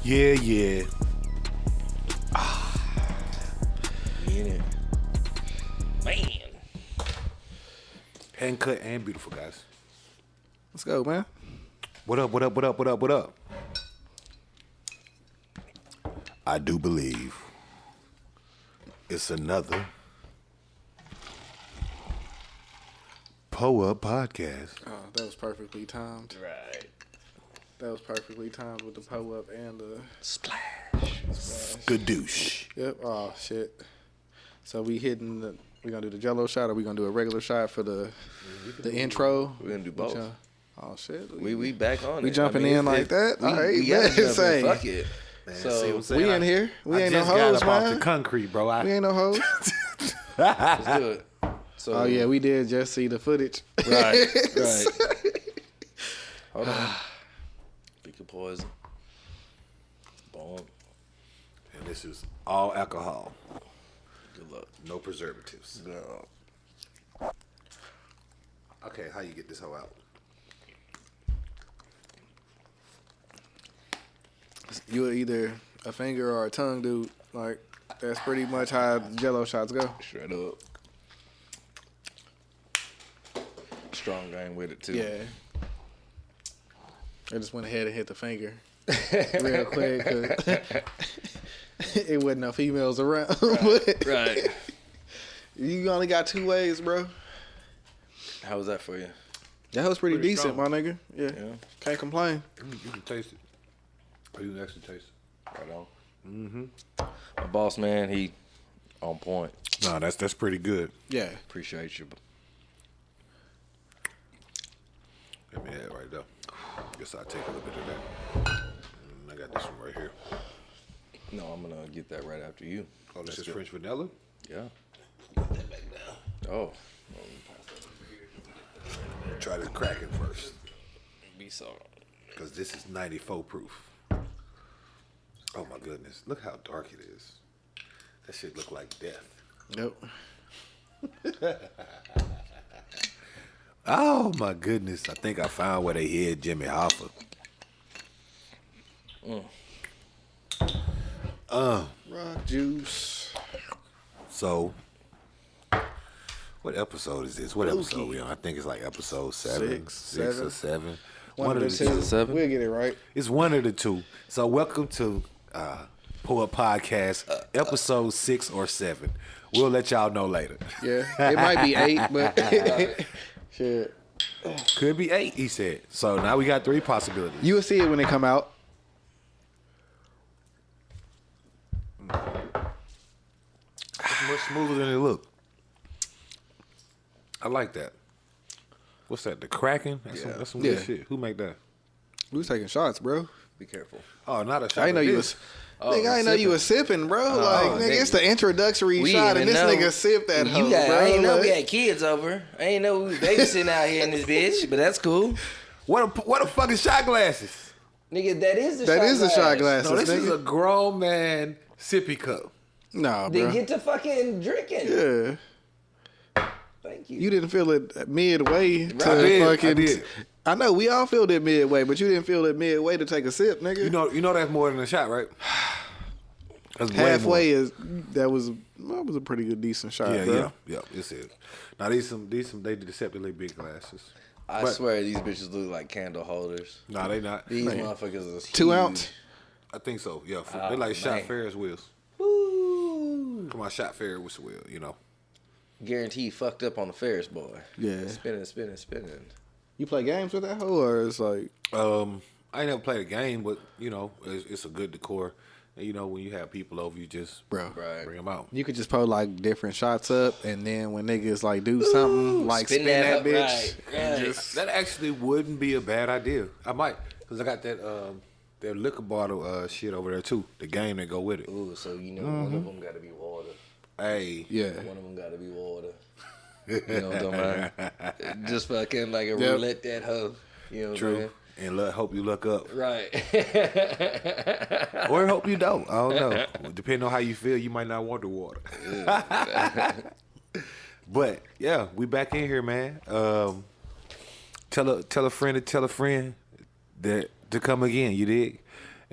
Yeah. In it. Man. Hand cut and beautiful, guys. Let's go, man. What up? I do believe it's another Up podcast. Oh, that was perfectly timed. Right. That was perfectly timed with the up and the Splash. Skadoosh. Yep. Oh shit. So we gonna do the Jello shot, or we gonna do a regular shot for the intro? We're gonna do both. Oh shit. We back on it. We jumping in like that? All right, we gotta jump say. in. Fuck it. Man, So, see what I'm saying? We in here. We ain't no just hoes, got up off man. the concrete, bro. We ain't no hoes. Let's do it. So, Oh yeah, we did just see the footage. Right. Hold on. Pick your poison. Boom. And this is all alcohol. Good luck. No preservatives. No. Okay, how you get this hoe out? You either a finger or a tongue, dude. Like that's pretty much how Jello shots go. Straight up. Strong game with it too. Yeah. I just went ahead and hit the finger real quick because it wasn't no females around. Right. You only got 2 ways, bro. How was that for you? That was pretty decent, strong. my nigga. Yeah. Can't complain. You can taste it. Or you can actually taste it. Right on. Mm-hmm. My boss man, he on point. No, that's pretty good. Yeah. Appreciate you. Give me that right there. Guess I'll take a little bit of that. I got this one right here. No, I'm gonna get that right after you. Oh, this is good. French vanilla? Yeah. Put that back down. Oh. Try the Kraken first. Be so. Because this is 94 proof. Oh my goodness. Look how dark it is. That shit look like death. Nope. Oh my goodness. I think I found where they hid Jimmy Hoffa. Rock juice. So, what episode is this? What episode we on? I think it's like episode 7. Six or 7. One of the two. 7. We'll get it right. It's one of the two. So welcome to Up Podcast, episode 6 or 7. We'll let y'all know later. Yeah. It might be 8, but shit. Could be 8, he said. So now we got 3 possibilities. You will see it when they come out. It's much smoother than it look. I like that. What's that? The Kraken? That's some good shit. Who make that? We was taking shots, bro. Be careful. Oh, not a shot. I didn't know like you this. was. Nigga, I didn't know you was sipping, bro. Nigga, it's the introductory We shot, even and this know- nigga sipped that hoe, bro. I ain't know we Like, had kids over. I ain't know we was babysitting out here in this bitch, but that's cool. What a fucking shot glasses. Nigga, that is the That shot is the glass. shot glasses, No, this nigga. is a grown man sippy cup. Nah, Then bro. get to fucking drinking. Yeah. Thank you. You didn't feel it midway to I did, fucking. I did. I know we all feel it midway, but you didn't feel it midway to take a sip, nigga. You know that's more than a shot, right? That's way halfway more. is that was a pretty good decent shot, Yeah, bro. yeah. It's it. Now these some they deceptively big glasses. I But- swear these bitches look like candle holders. No, they not. These motherfuckers are 2 huge. ounce. I think so. Yeah, Oh, they like shot man. Ferris wheels. Woo. Come on, shot Ferris wheel. You know. Guarantee fucked up on the Ferris boy. Yeah. Spinning. You play games with that hoe, or it's like I ain't never played a game, but you know, it's a good decor. And you know, when you have people over, you just bro. Right. bring them out. You could just put like different shots up, and then when niggas like do something, like spin that up, bitch. Right. That actually wouldn't be a bad idea. I might, cause I got that liquor bottle shit over there too. The game that go with it. Ooh, so you know one of them got to be water. Hey, Yeah. One of them got to be water. You know what I'm talking about? Just fucking like a Yep. roulette that hoe. You know what I'm true. saying? And hope you look up, Right. or hope you don't. I don't know. Depending on how you feel, you might not want the water. But yeah, we back in here, man. Tell a friend to tell a friend that to come again. You dig?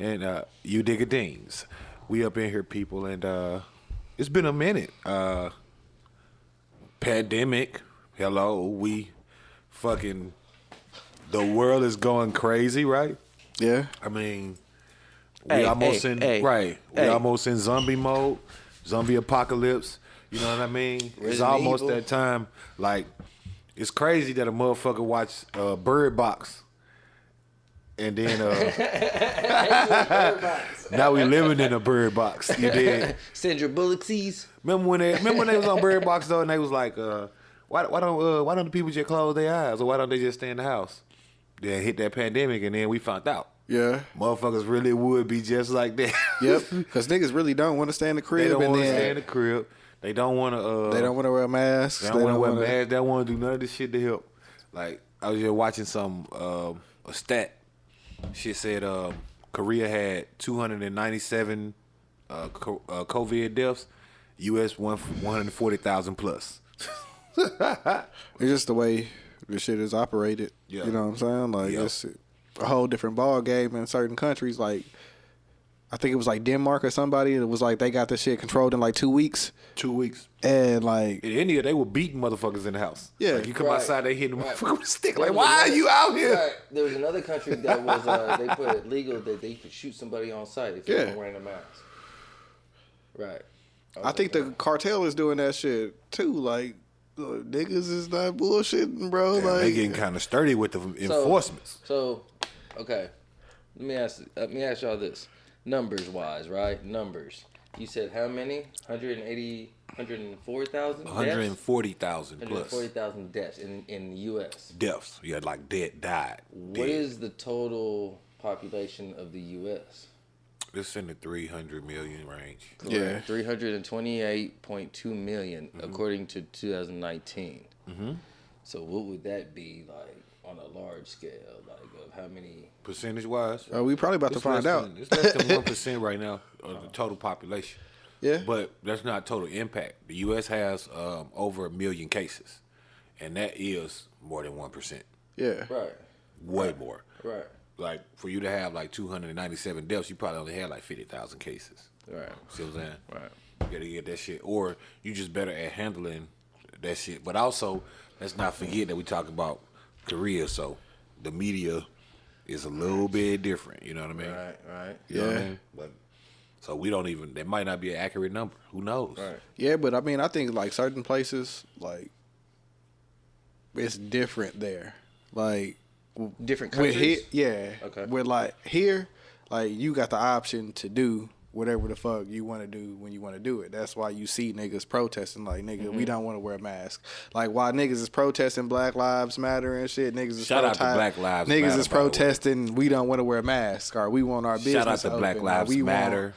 and you dig a dings. We up in here, people, and it's been a minute. Pandemic. Hello, we fucking. The world is going crazy, right? Yeah. I mean, we almost in zombie mode, zombie apocalypse. You know what I mean? It's almost that time. Like, it's crazy that a motherfucker watch Bird Box, and then now we living in a Bird Box. You did. Sandra Bullock's. Remember when they was on Bird Box though, and they was like, why don't the people just close their eyes, or why don't they just stay in the house? Then hit that pandemic, and then we found out. Yeah. Motherfuckers really would be just like that. Yep. Because niggas really don't want to stay in the crib. They don't want to stay in the crib. They don't want to. They don't want to wear masks. They don't want to wear masks. They don't want to do none of this shit to help. Like, I was just watching some a stat. Shit said Korea had 297 COVID deaths. U.S. 140,000 plus. It's just the way this shit is operated. Yeah. You know what I'm saying? Like, it's a whole different ball game in certain countries. Like, I think it was like Denmark or somebody. It was like they got this shit controlled in like 2 weeks. 2 weeks. And like in India, they were beating motherfuckers in the house. Yeah. Like, you come outside, they hit them motherfucker with a stick. Like, why are you out here? Right. There was another country that was they put it legal that they could shoot somebody on sight if you weren't wearing a mask. Right. I think the cartel is doing that shit too. Like, niggas is not bullshitting, bro. Yeah, like, they getting kind of sturdy with the enforcements. So, okay, let me ask y'all this: numbers wise, right? Numbers. You said how many? 140,000. 140,000 plus. 140,000 deaths in the U.S. Deaths. Yeah, like died. What is the total population of the U.S.? It's in the 300 million range. Yeah. 328.2 million, according to 2019. Mm-hmm. So what would that be like on a large scale? Like of how many? Percentage-wise? We probably about to find out. It's less than 1% right now of the total population. Yeah. But that's not total impact. The U.S. has over 1 million cases, and that is more than 1%. Yeah. Right. Way more. Right. Like, for you to have, like, 297 deaths, you probably only had, like, 50,000 cases. Right. See what I'm saying? Right. You got to get that shit. Or you just better at handling that shit. But also, let's not forget that we talk about Korea, so the media is a little bit different. You know what I mean? Right. You know what I mean? But, so we don't even, that might not be an accurate number. Who knows? Right. Yeah, but I mean, I think, like, certain places, like, it's different there. Like, different countries? Okay. With like here, like you got the option to do whatever the fuck you want to do when you want to do it. That's why you see niggas protesting like, nigga, we don't want to wear a mask. Like while niggas is protesting Black Lives Matter and shit, niggas is Shout out to Black Lives Matter. Niggas is protesting we don't want to wear a mask or we want our business Shout out to open. Black Lives Matter.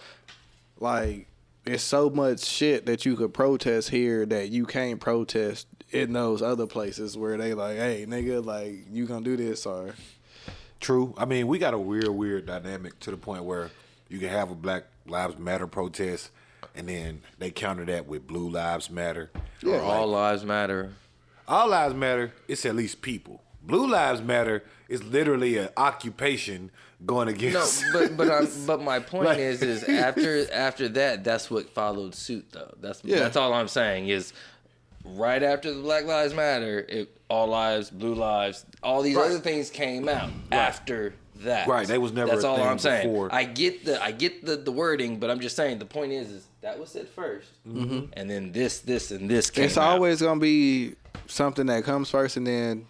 Like it's so much shit that you could protest here that you can't protest in those other places where they like, hey, nigga, like, you gonna do this or... True. I mean, we got a weird dynamic to the point where you can have a Black Lives Matter protest and then they counter that with Blue Lives Matter. Yeah. Or All Lives Matter. All Lives Matter, it's at least people. Blue Lives Matter is literally an occupation going against... No, but my point is after that, that's what followed suit, though. That's all I'm saying is... Right after the Black Lives Matter, All Lives, Blue Lives, all these other things came out after that. Right, they was never. That's all I'm saying. Before. I get the wording, but I'm just saying the point is that was said first, and then this, and this came out. It's always gonna be something that comes first, and then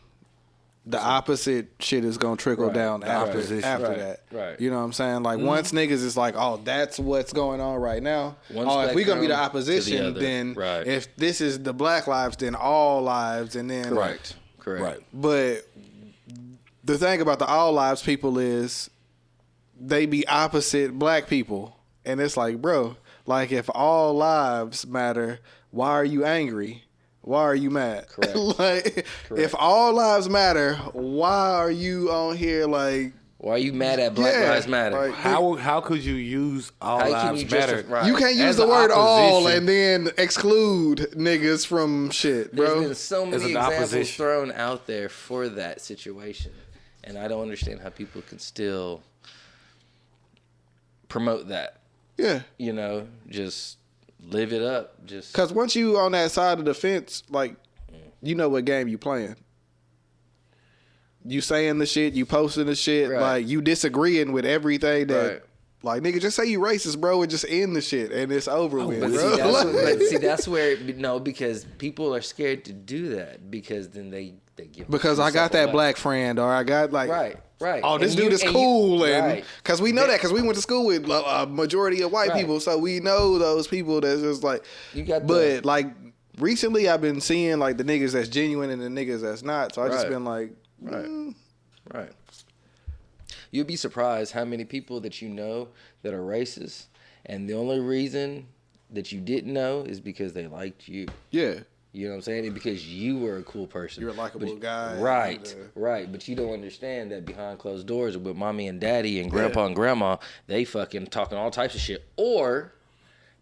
the opposite shit is gonna trickle down after that. Right. You know what I'm saying? Like once niggas is like, oh, that's what's going on right now. If we gonna be the opposition, then if this is the Black lives, then all lives, and then Correct. Right. But the thing about the all lives people is they be opposite Black people, and it's like, bro, like if all lives matter, why are you angry? Why are you mad? Correct. Correct. If all lives matter, why are you on here like? Why are you mad at Black Lives Matter? Like, how could you use all lives matter? You can't use the word all and then exclude niggas from shit, bro. There's been so many examples thrown out there for that situation, and I don't understand how people can still promote that. Yeah. You know, just live it up. Just because once you on that side of the fence, like, you know what game you playing. You saying the shit, you posting the shit, Right. like you disagreeing with everything that. Right. Like, nigga, just say you racist, bro, and just end the shit, and it's over with, But bro. see, that's where because people are scared to do that because then they give because I got that black friend, or I got like, right. Oh, this And dude you- is and cool, you, and right. because we know that because we went to school with a majority of white Right. people, so we know those people that's just like. You got but like recently, I've been seeing like the niggas that's genuine and the niggas that's not. So I just Right. been like, Right. You'd be surprised how many people that you know that are racist, and the only reason that you didn't know is because they liked you. yeah. You know what I'm saying? And because you were a cool person. You're a likable guy. Right, And, right. But you don't understand that behind closed doors with mommy and daddy and grandpa and grandma, they fucking talking all types of shit. Or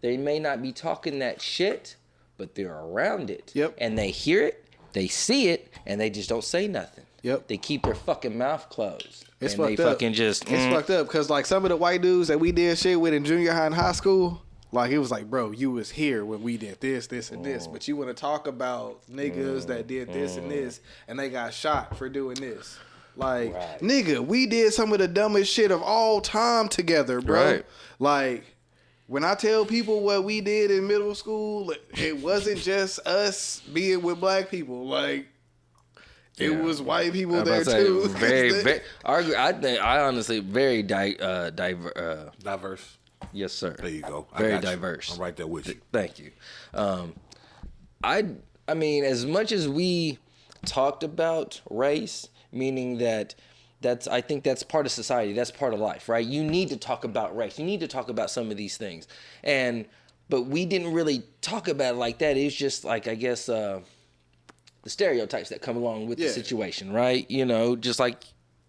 they may not be talking that shit, but they're around it. Yep. And they hear it, they see it, and they just don't say nothing. Yep. They keep their fucking mouth closed. It's and fucked they up. fucking just It's fucked up because like some of the white dudes that we did shit with in junior high and high school, like it was like, bro, you was here when we did this, and this, but you want to talk about niggas that did this and this, and they got shot for doing this. Like, nigga, we did some of the dumbest shit of all time together, bro. Right. Like, when I tell people what we did in middle school, it wasn't just us being with black people. Like, it was white people there too. I honestly very diverse. Yes, sir. There you go. Very got you. diverse. I'm right there with you. Thank you. I mean, as much as we talked about race, meaning I think that's part of society. That's part of life, right? You need to talk about race. You need to talk about some of these things. But we didn't really talk about it like that. It was just like, I guess, the stereotypes that come along with the situation, right? You know, just like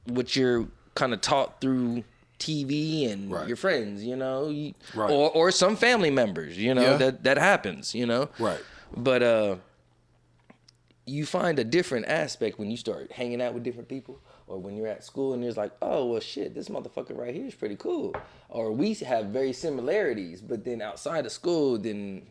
what you're kind of taught through TV and your friends, you know, or some family members, you know, that happens, you know. Right. But you find a different aspect when you start hanging out with different people, or when you're at school and there's like, oh, well, shit, this motherfucker right here is pretty cool. Or we have very similarities, but then outside of school, then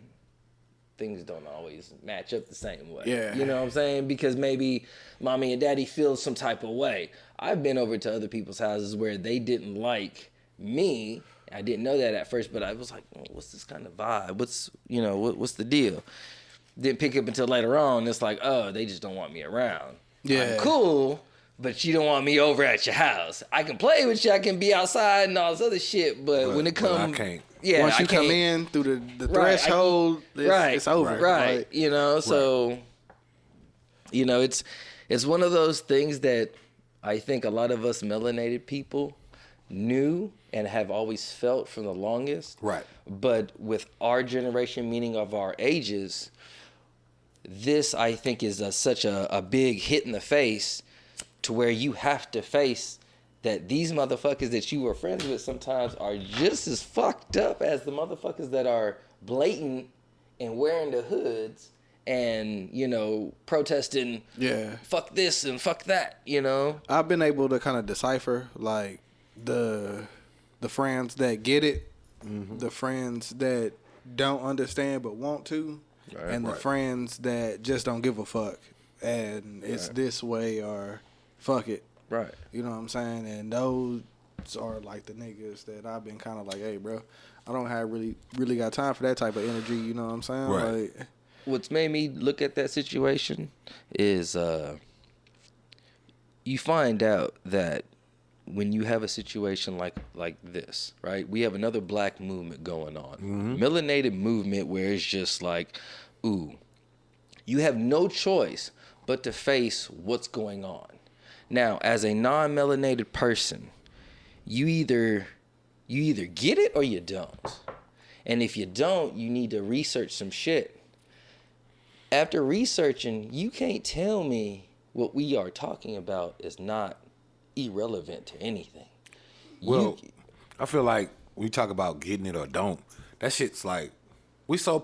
things don't always match up the same way. Yeah. You know what I'm saying? Because maybe mommy and daddy feel some type of way. I've been over to other people's houses where they didn't like me. I didn't know that at first, but I was like, oh, what's this kind of vibe? What's the deal? Didn't pick up until later on. It's like, oh, they just don't want me around. Yeah. I'm cool, but you don't want me over at your house. I can play with you. I can be outside and all this other shit, but when it comes... I can't. Yeah, once you come in through the threshold, it's over. Right. Like, You know, so, you know, it's one of those things that I think a lot of us melanated people knew and have always felt from the longest. Right. But with our generation, meaning of our ages, this I think is such a big hit in the face to where you have to face that these motherfuckers that you were friends with sometimes are just as fucked up as the motherfuckers that are blatant and wearing the hoods and, you know, protesting, fuck this and fuck that, you know? I've been able to kind of decipher, like, the friends that get it, the friends that don't understand but want to, and the friends that just don't give a fuck. And it's this way or fuck it. Right. You know what I'm saying? And those are like the niggas that I've been kind of like, hey, bro, I don't have really got time for that type of energy. You know what I'm saying? Right. Like, what's made me look at that situation is you find out that when you have a situation like this, right? We have another black movement going on. Melanated movement where it's just like, ooh, you have no choice but to face what's going on. Now, as a non-melanated person, you either get it or you don't. And if you don't, you need to research some shit. After researching, you can't tell me what we are talking about is not irrelevant to anything. Well, I feel like we talk about getting it or don't. That shit's like we so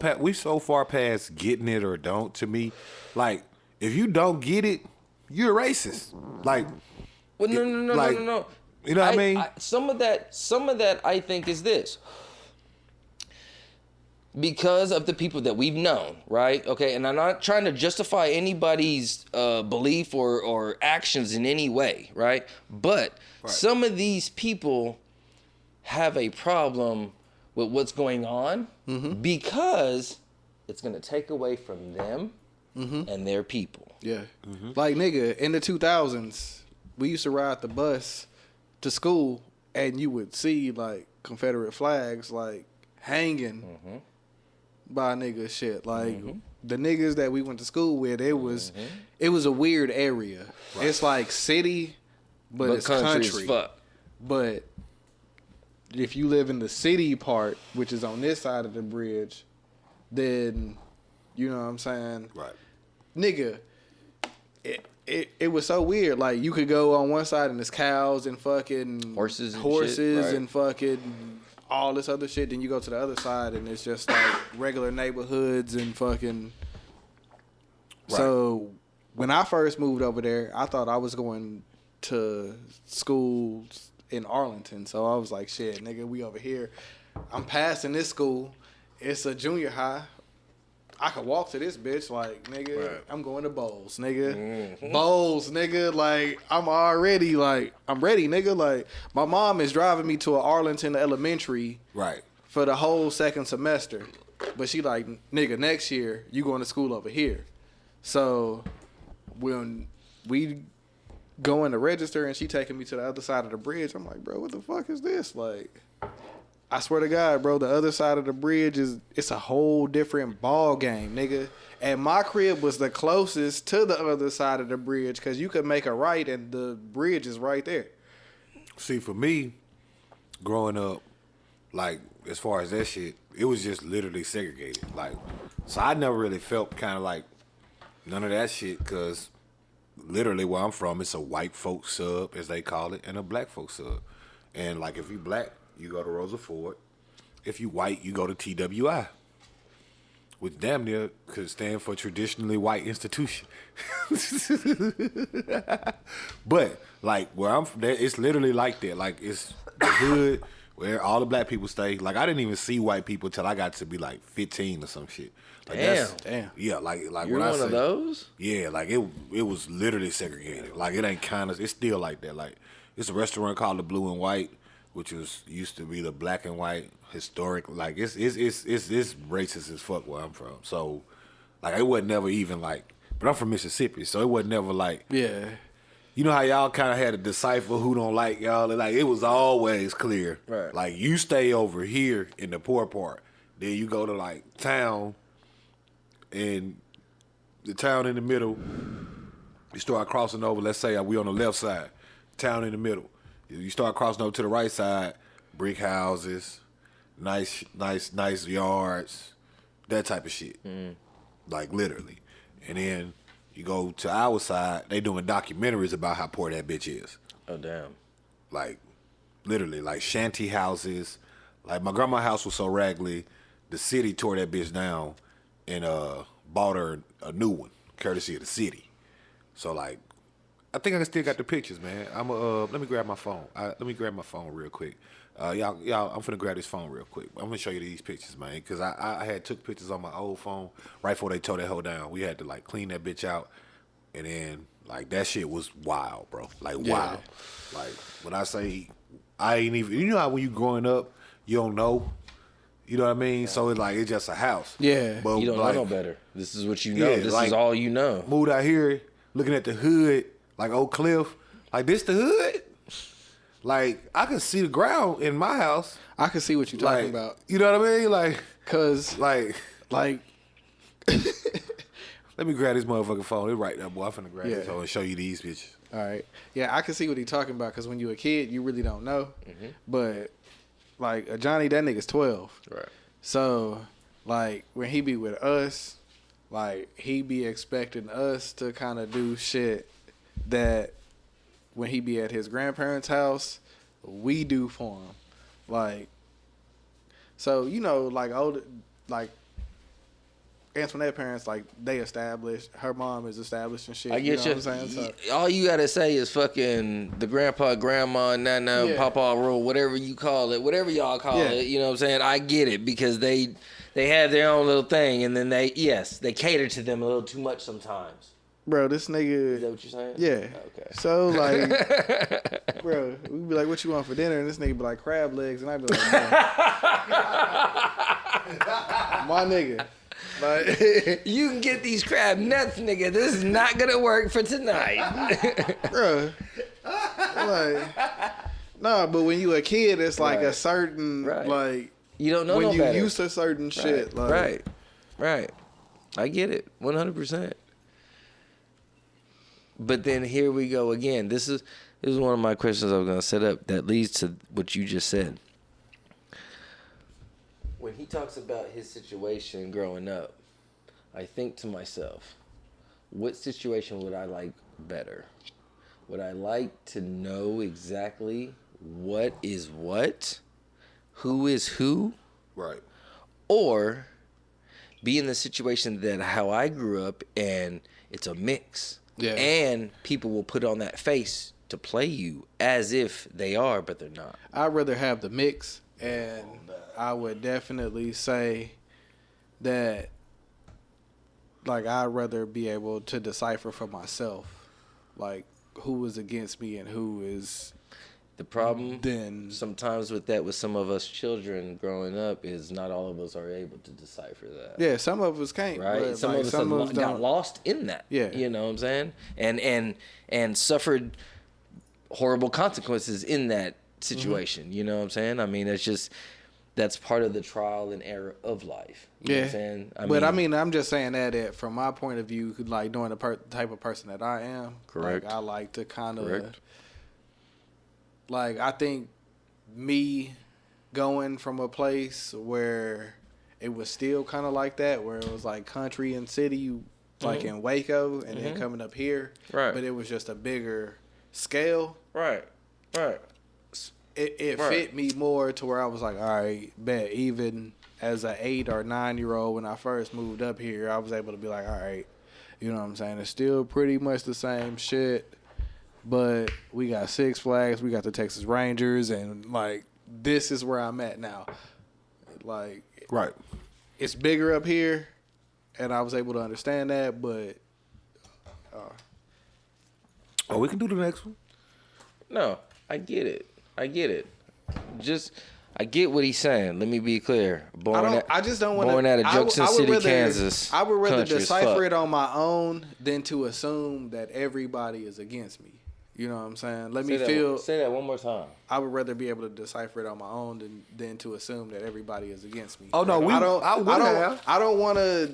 far past getting it or don't. To me, like if you don't get it, you're a racist. Like, well, no. You know what I mean? Some of that I think is this. Because of the people that we've known, right? Okay, and I'm not trying to justify anybody's belief or actions in any way, right? But some of these people have a problem with what's going on because it's going to take away from them and their people. Yeah. Like, nigga, in the 2000s, we used to ride the bus to school and you would see, like, Confederate flags, like, hanging by nigga shit. Like, the niggas that we went to school with, it was a weird area. Right. It's like city, but it's country. As fuck. But if you live in the city part, which is on this side of the bridge, then, you know what I'm saying? Right. Nigga, it was so weird. Like, you could go on one side and there's cows and fucking horses shit, right? And fucking all this other shit. Then you go to the other side and it's just like regular neighborhoods and fucking. Right. So when I first moved over there, I thought I was going to schools in Arlington. So I was like, shit, nigga, we over here. I'm passing this school. It's a junior high. I could walk to this bitch, like, nigga, right. I'm going to Bowles, nigga. Bowles, nigga, like, I'm already, like, I'm ready, nigga. Like, my mom is driving me to an Arlington elementary for the whole second semester. But she like, nigga, next year, you going to school over here. So, when we go in to register and she taking me to the other side of the bridge, I'm like, bro, what the fuck is this? Like, I swear to God, bro, the other side of the bridge it's a whole different ball game, nigga. And my crib was the closest to the other side of the bridge because you could make a right and the bridge is right there. See, for me, growing up, like, as far as that shit, it was just literally segregated. Like, so I never really felt kind of like none of that shit because literally where I'm from, it's a white folk sub, as they call it, and a black folk sub. And, like, if you black, you go to Rosa Ford. If you white, you go to TWI, which damn near could stand for traditionally white institution. But like where I'm from, it's literally like that. Like it's the hood where all the black people stay. Like I didn't even see white people till I got to be like 15 or some shit. Like damn. Yeah, like you're when one of those. Yeah, like it was literally segregated. Like it ain't kind of. It's still like that. Like it's a restaurant called the Blue and White, which used to be the black and white historic. Like it's racist as fuck where I'm from. So like it wasn't never even like. But I'm from Mississippi, so it wasn't never like. Yeah. You know how y'all kind of had to decipher who don't like y'all. Like it was always clear. Right. Like you stay over here in the poor part, then you go to like town, and the town in the middle. You start crossing over. Let's say we on the left side, town in the middle. You start crossing over to the right side, brick houses, nice yards, that type of shit. Like literally. And then you go to our side, they doing documentaries about how poor that bitch is. Oh, damn. Like literally, like shanty houses. Like my grandma's house was so raggedy, the city tore that bitch down and bought her a new one, courtesy of the city. So like, I think I still got the pictures, man. Let me grab my phone. Let me grab my phone real quick. Y'all, I'm finna grab this phone real quick. I'm gonna show you these pictures, man, because I had took pictures on my old phone right before they tore that hoe down. We had to like clean that bitch out, and then like that shit was wild, bro. Like wild. Like when I say I ain't even, you know how when you growing up, you don't know. You know what I mean? Yeah. So it's just a house. Yeah. But you don't know no better. This is what you know. Yeah, this is all you know. Moved out here, looking at the hood, like Oak Cliff. Like this the hood? Like, I can see the ground in my house. I can see what you're talking about. You know what I mean? Like, cause like let me grab this motherfucking phone. It's right there, boy. I'm finna grab this phone and show you these bitches. All right. Yeah, I can see what he's talking about, because when you're a kid, you really don't know. But, like, Johnny, that nigga's 12. Right. So, like, when he be with us, like, he be expecting us to kind of do shit that when he be at his grandparents' house, we do for him. Like, so, you know, like, old, like, Antoinette parents, like, they established. Her mom is established and shit. I get you. Know what I'm saying? So, all you gotta say is fucking the grandpa, grandma, nana, papa rule, whatever you call it, whatever y'all call it. You know what I'm saying? I get it because they have their own little thing, and then they cater to them a little too much sometimes. bro, this nigga. Is that what you're saying? Yeah. Okay. So like, bro, we be like, "What you want for dinner?" And this nigga be like, "Crab legs," and I be like, "My nigga." Like, you can get these crab nuts, nigga. This is not gonna work for tonight, bro. Like, nah, but when you a kid, it's like a certain like you don't know when no you better. used to certain shit. Like, right. I get it, 100%. But then here we go again. This is one of my questions I was gonna set up that leads to what you just said. When he talks about his situation growing up, I think to myself, what situation would I like better? Would I like to know exactly what is what, who is who? Right. Or be in the situation that how I grew up and it's a mix. Yeah. And people will put on that face to play you as if they are, but they're not. I'd rather have the mix, and I would definitely say that, like, I'd rather be able to decipher for myself, like, who is against me and who is. The problem then sometimes with that, with some of us children growing up, is not all of us are able to decipher that. Yeah, some of us can't. Right? Some of us got lost in that. Yeah. You know what I'm saying? And suffered horrible consequences in that situation. Mm-hmm. You know what I'm saying? I mean, that's part of the trial and error of life. You know what I'm saying? I'm just saying that from my point of view, like, doing the type of person that I am. Correct. Like, I like to kind of. Like, I think me going from a place where it was still kind of like that, where it was like country and city, like in Waco, and then coming up here. Right. But it was just a bigger scale. Right. It fit me more to where I was like, all right, bet. Even as an 8 or 9 year old, when I first moved up here, I was able to be like, all right, you know what I'm saying? It's still pretty much the same shit. But we got Six Flags, we got the Texas Rangers, and, like, this is where I'm at now. Like, right, it's bigger up here, and I was able to understand that, but... we can do the next one. No, I get it. Just, I get what he's saying. Let me be clear. I just don't want to... Born out of Junction City, Kansas. I would rather decipher it on my own than to assume that everybody is against me. You know what I'm saying? Say that one more time. I would rather be able to decipher it on my own than to assume that everybody is against me. Oh no, I don't want to,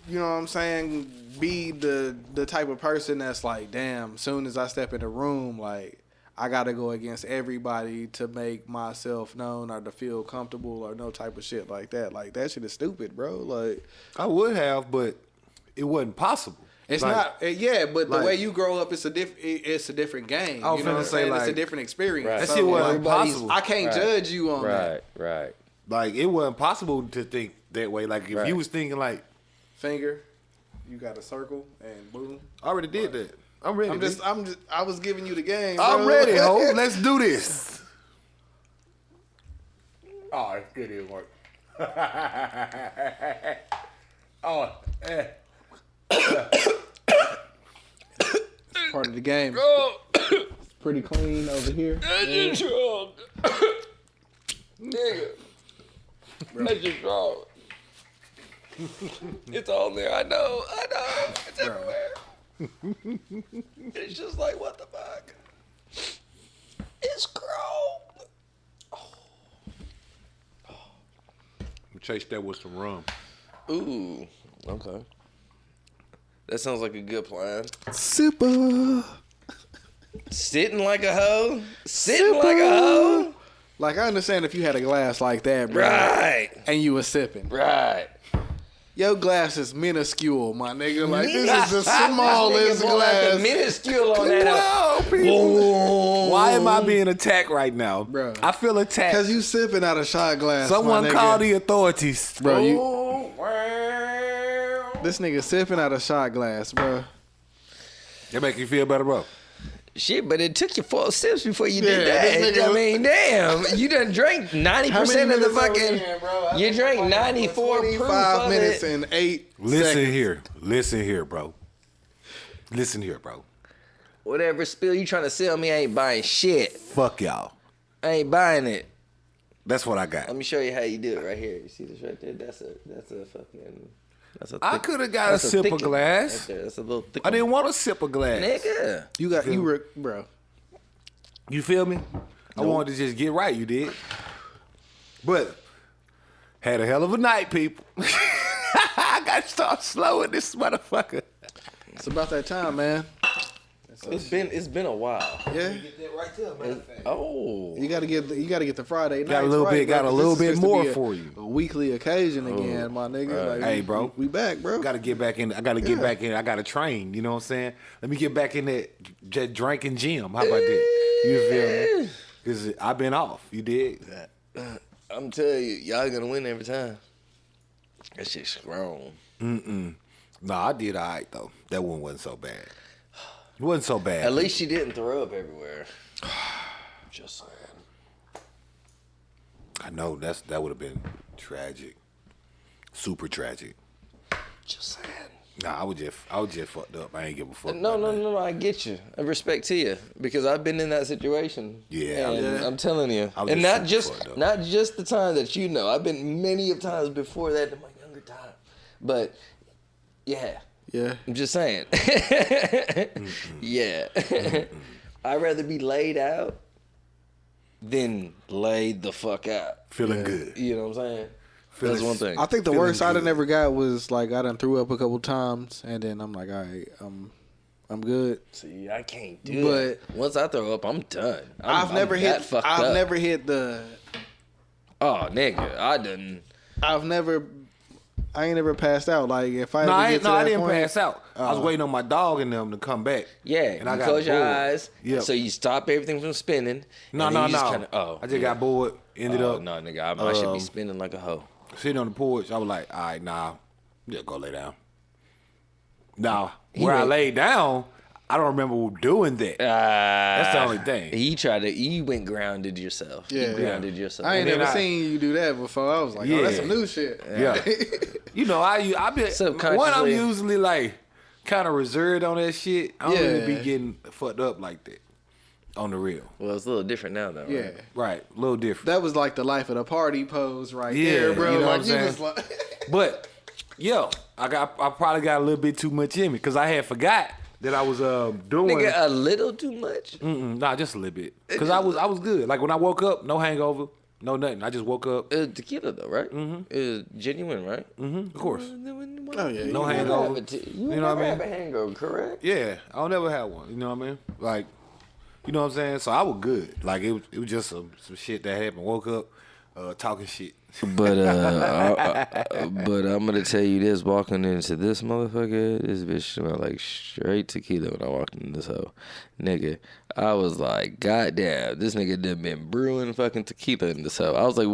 you know what I'm saying, be the type of person that's like, damn, soon as I step in the room, like, I got to go against everybody to make myself known or to feel comfortable or no type of shit like that. Like, that shit is stupid, bro. Like, I would have, but it wasn't possible. It's like, not, but the way you grow up, it's a different game. I was gonna say, like, it's a different experience. Right. That shit wasn't possible. I can't judge you on that. Right. Like, it wasn't possible to think that way. Like, if you was thinking like, finger, you got a circle and boom. I already did that. I'm ready. I was giving you the game. I'm bro. ready, ho. Let's do this. Oh, it didn't work. Part of the game. It's pretty clean over here. Nigga. That's just wrong. It's on there. I know. It's everywhere. It's just like, what the fuck? It's chrome. We chase that with some rum. Ooh. Okay. That sounds like a good plan. Super. Sitting like a hoe. Like a hoe. Like, I understand if you had a glass like that, bro. Right. And you were sipping. Right. Your glass is minuscule, my nigga. Like, this is the smallest glass. Minuscule on that. Why am I being attacked right now, bro? I feel attacked. Because you sipping out a shot glass. Someone call the authorities. Bro, This nigga sipping out a shot glass, bro. That make you feel better, bro? Shit, but it took you 4 sips before you did this that. nigga- I mean, damn. You done drank 90% of the fucking... You drank 94 proof 25 of minutes it. and 8 Listen seconds. here. Listen here, bro. Listen here, bro. Whatever spill you trying to sell me, I ain't buying shit. Fuck y'all. I ain't buying it. That's what I got. Let me show you how you do it right here. You see this right there? That's a fucking... That's a I thick- could have got a that's sip thick of one glass. right there. That's a little thick I didn't one. want a sip of glass. Nigga. Bro. You feel me? I wanted to just get right, you did. But had a hell of a night, people. I got to start slowing this motherfucker. It's about that time, man. It's been a while. Yeah. Get that right there, matter of fact. Oh. You gotta get the Friday night. Got a little bit- got a little bit more for you. A weekly occasion again, my nigga. Like, Hey, bro. we back, bro. Got to get back in. I got to get back in. I got to train. You know what I'm saying? Let me get back in that drinking gym. How about that? You feel me? Because I've been off. You did? I'm telling you, y'all gonna win every time. That shit's strong. No, I did all right, though. That one wasn't so bad. It wasn't so bad. At least she didn't throw up everywhere. Just saying. I know that would have been tragic. Super tragic. Just saying. Nah, I was just fucked up. I ain't give a fuck. No, about that. no. I get you. I respect to you because I've been in that situation. Yeah, and I'm telling you, I was and just super fucked up. not just the time that you know. I've been many of times before that in my younger time, but yeah. Yeah. I'm just saying. Yeah. I'd rather be laid out than laid the fuck out. Feeling good. You know what I'm saying? Feeling- That's one thing. I think the Feeling worst I done good. ever got was like I done threw up a couple times and then I'm like, all right, I'm good. See, I can't do But- it. Once I throw up, I'm done. I've never hit the Oh, nigga, I ain't never passed out. Like if I No, ever I get ain't, to no, I that didn't point, pass out. I was waiting on my dog and them to come back. Yeah, and I you got close your bored. eyes. Yeah. So you stop everything from spinning. No, and no, then you no. just kinda, I just got bored. Ended up No, nigga, I should be spinning like a hoe. sitting on the porch. I was like, all right, nah, just go lay down. Now, He where I went- laid down, I don't remember doing that. That's the only thing. You went grounded yourself. Yeah. You grounded yourself. I ain't And then never I- seen you do that before. I was like, oh, that's Yeah. some new shit. Yeah. You know, I been Subconsciously. one. I'm usually like kind of reserved on that shit. I don't really be Yeah. getting fucked up like that on the real. Well, it's a little different now, though. Yeah. Right? Right, a little different. That was like the life of the party pose right Yeah, there, bro. you know what like I'm you saying? was like But yo, I probably got a little bit too much in me because I had forgot that I was doing. Nigga, a little too much. Nah, just a little bit. Cause I was good. Like when I woke up, no hangover, no nothing. I just woke up. Tequila though, right? Mm-hmm. It's genuine, right? Of course. oh yeah, No you- hangover. You know never what I mean? have a hangover, correct? Yeah, I'll never have one. You know what I mean? Like, you know what I'm saying? So I was good. Like it was just some shit that happened. Woke up, talking shit. But but I'm gonna tell you this: walking into this motherfucker, this bitch smelled like straight tequila when I walked in this hoe, nigga. I was like, goddamn, this nigga done been brewing fucking tequila in this hoe. I was like,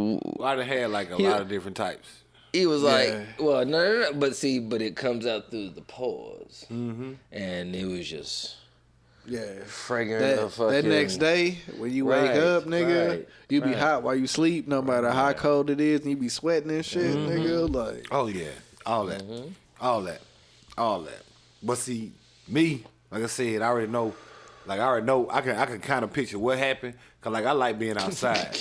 I done had like a lot of different types. he was Yeah. like, well, no, but it comes out through the pores, and it was just yeah. fragrant. of fucking, That next day when you wake Right, up, nigga, right, you be right. hot while you sleep, no matter how cold it is, and you be sweating and shit, nigga. Like Oh yeah, all that, all that. But see, me, like I said, I already know. Like I already know. I can kind of picture what happened. Cause like I like being outside.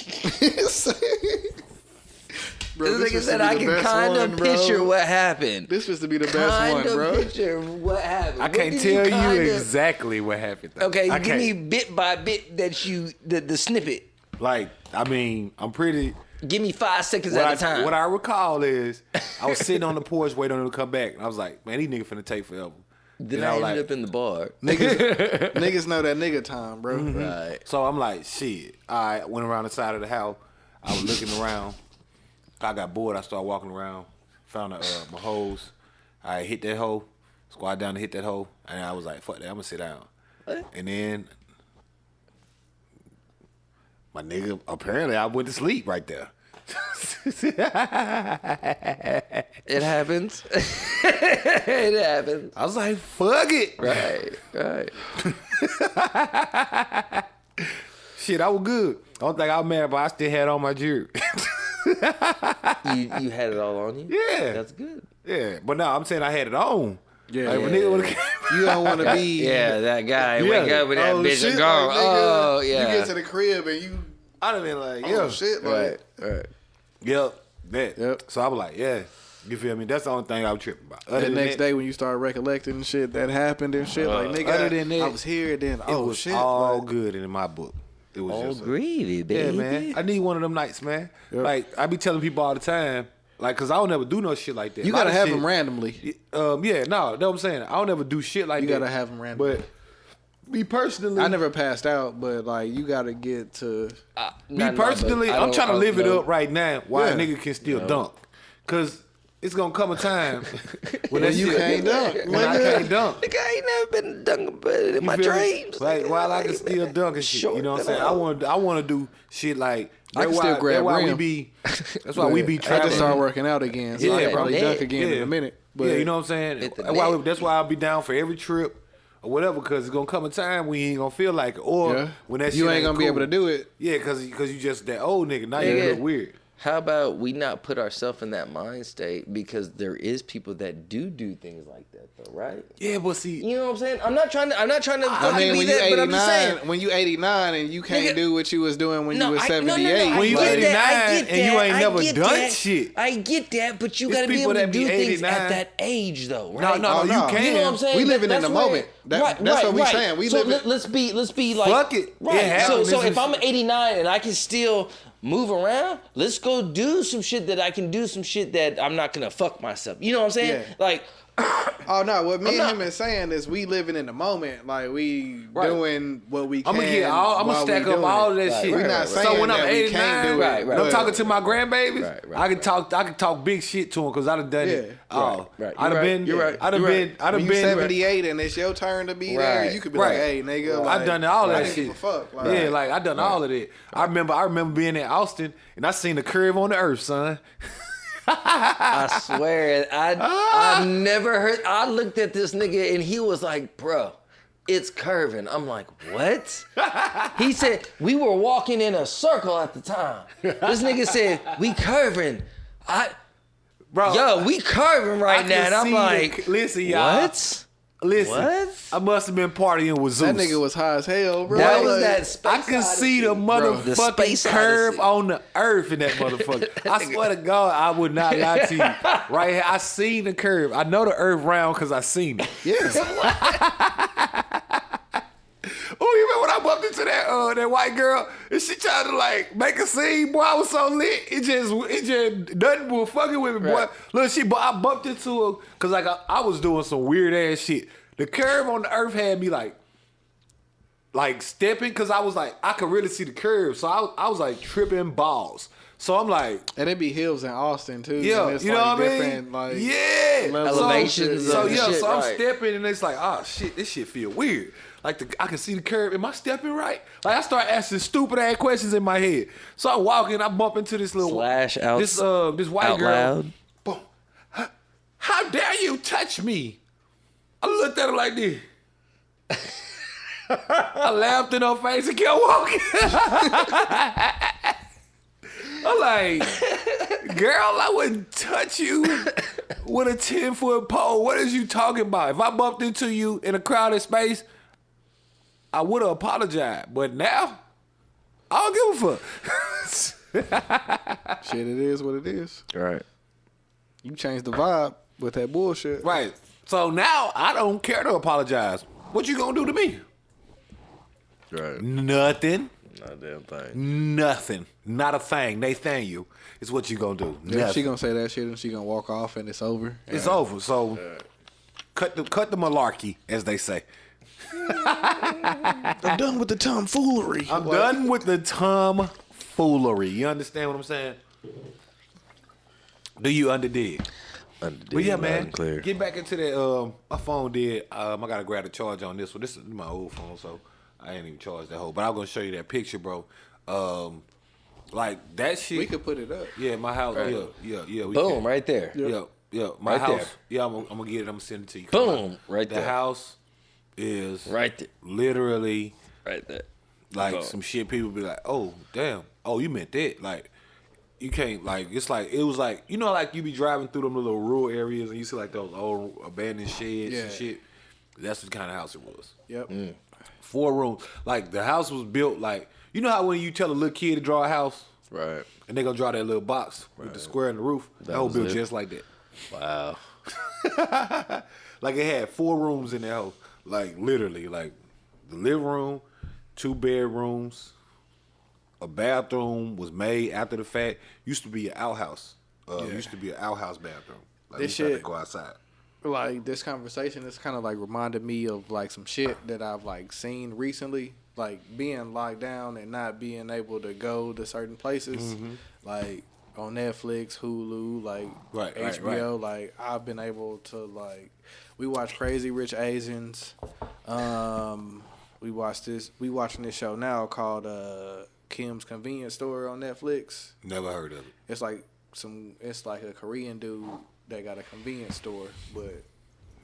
bro, This nigga was said to be I the can best kind one, of bro. picture what happened. This was to be the best Kind one, of bro. picture what happened. I What can't did tell you kinda- exactly what happened. Though. Okay, I give me can't. bit by bit the snippet. Like I mean, I'm pretty. Give me 5 seconds What at a time. what I recall is I was sitting on the porch waiting on him to come back, and I was like, man, these niggas finna take forever. then And I was ended like, up in the bar. Niggas know that nigga time, bro. Right. So I'm like, shit. I went around the side of the house. I was looking around. I got bored. I started walking around. Found my hose. I hit that hole. Squat down to hit that hole. And I was like, fuck that. I'm going to sit down. What? And then my nigga, apparently I went to sleep right there. It happens. It happens. I was like, fuck it. Right. Shit, I was good. I don't think I was mad, but I still had on my jewelry. You had it all on you? Yeah. That's good. Yeah, but no, I'm saying I had it on. Yeah, Like, when nigga would've you don't want to be. Yeah, that guy. Wake up with that bitch shit, and gone. like, nigga, Oh, yeah. You get to the crib and you. I'd have been like, Oh shit, like. Right. Yep, that. Yep. So I was like, yeah, you feel me? That's the only thing I was tripping about. The next day when you start recollecting and shit that happened and shit, like nigga, other than that, I was here. Then it was shit, all like, good in my book. It was All just gravy, baby. yeah, man. I need one of them nights, man. Yep. Like I be telling people all the time, like, cause I don't never do no shit like that. you A lot gotta of have shit- them randomly. Yeah, no, that's what I'm saying. I don't ever do shit like You that. gotta have them randomly. But me personally, I never passed out, but like you gotta get to. me personally, I'm trying to live it up right now while a Yeah. nigga can still dunk. Cause it's gonna come a time when When you can't dunk, when I nigga. can't dunk. Nigga, I ain't never been dunking but in my feel me? dreams. Like while I ain't can still been dunk and shit. short You know what I'm than saying? I want to do shit like I can still grab that's why we rim. be that's why we be I just traveling. start working out again, so I Yeah, can probably net. dunk again in a minute. But yeah, you know what I'm saying? Hit the That's why I'll be down for every trip or whatever, because it's gonna come a time when you ain't gonna feel like it, or yeah, when that you shit ain't gonna be cool. able to do it. Yeah, because you just that old nigga. Now you Nigga. look weird. How about we not put ourselves in that mind state, because there is people that do things like that though, right? Yeah, but see, You know what I'm saying? I'm not trying to I fucking mean, be when you that, but I'm just saying. 89, when you 89 and you can't Nigga, do what you was doing when you was I 78, When you get 89 that, I get and you that, ain't I never get done that. shit. I get that, but you It's gotta be people able to that be do things 89. at that age, though, right? no, you can. You know what I'm saying? We living in That's the where- moment. That's what we saying. We so living. let's be like, Fuck it. Right. It happens. So This if is- I'm 89 and I can still move around, let's go do some shit that I can do, some shit that I'm not gonna fuck myself. You know what I'm saying? Yeah. Like, Oh no, what me I'm and not- him is saying is we living in the moment, like we Right. doing what we can. I'm gonna stack up all of that shit. We're not saying so when that I'm we 89, can't do it. Right, when I'm right. talking to my grandbabies, Right, I can talk big shit to them because I done done it. Yeah. Oh, Right. I done You're been. right. You're right. I done You're been. right. I done When you been. 78 and it's your turn to be there, Right. you could be Right. like, "Hey, nigga, I done all that I didn't shit. give a fuck." Like, Yeah, like I done all of that. I remember being in Austin and I seen the curve on the earth, son. I swear, I never heard. I looked at this nigga and he was like, "Bro, it's curving." I'm like, "What?" He said we were walking in a circle at the time. This nigga said we curving. Bro, We curving right I now, can and I'm see like, listen, y'all. what? Listen, What? I must have been partying with Zeus. that nigga was high as hell, bro. That was Like, that space. I can see the The motherfucking space curve odyssey. on the earth in that motherfucker. I swear to God, I would not lie to you. Right here, I seen the curve. I know the earth round because I seen it. Yeah. Oh, you remember when I bumped into that white girl and she tried to like make a scene? Boy, I was so lit. It just nothing was fucking with me, boy. Right. Look, I bumped into her because like I was doing some weird ass shit. The curve on the earth had me like stepping because I was like I could really see the curve, so I was like tripping balls. So I'm like, And it be hills in Austin too. yeah, and it's you know like what I mean? different, like, Yeah, levels of Elevations shit. So of yeah, shit, so I'm right. stepping and it's like, oh shit, this shit feel weird. Like I can see the curve. Am I stepping right? Like I start asking stupid ass questions in my head. So I'm walking, I bump into this little Slash out. this white out girl. loud. Boom. How dare you touch me? I looked at her like this. I laughed in her face and kept walking. I'm like, girl, I wouldn't touch you with a 10-foot pole. What is you talking about? If I bumped into you in a crowded space, I would have apologized. But now, I don't give a fuck. Shit, it is what it is. Right. You change the vibe with that bullshit. Right. So now, I don't care to apologize. What you gonna do to me? Right. Nothing. Not a damn thing. Nothing. Not a thing. Nathaniel is what you gonna do. Yeah, Nothing. she gonna say that shit and she gonna walk off and it's over. It's over. So cut the malarkey, as they say. I'm done with the tomfoolery. I'm done with the tomfoolery. You understand what I'm saying? Do you underdig? But yeah, man. Clear. Get back into that. My phone did. I gotta grab the charge on this one. This is my old phone, so I ain't even charged that whole. But I'm gonna show you that picture, bro. Like that shit. We could put it up. Yeah, my house. Right. Yeah. We Boom, can. right there. Yeah. My Right house. there. Yeah, I'm gonna get it. I'm gonna send it to you. Boom, right the there. The house is right there. Literally right there. Like Boom. some shit people be like, oh damn, oh you meant that. Like you can't like it's like it was like you know like you be driving through them little rural areas and you see like those old abandoned sheds and shit. That's the kind of house it was. Yep. 4 rooms. Like the house was built like you know how when you tell a little kid to draw a house. Right. And they gonna draw that little box with the square in the roof. That whole built just like that. Wow. Like it had 4 rooms in that house. Like literally, like the living room, 2 bedrooms, a bathroom was made after the fact. Used to be an outhouse. Used to be an outhouse bathroom. Like This we had shit- to go outside. Like this conversation is kind of like reminded me of like some shit that I've like seen recently, like being locked down and not being able to go to certain places, like on Netflix, Hulu, like HBO. Like I've been able to like we watch Crazy Rich Asians. We watching this show now called Kim's Convenience Store on Netflix. Never heard of it. It's like a Korean dude that got a convenience store, but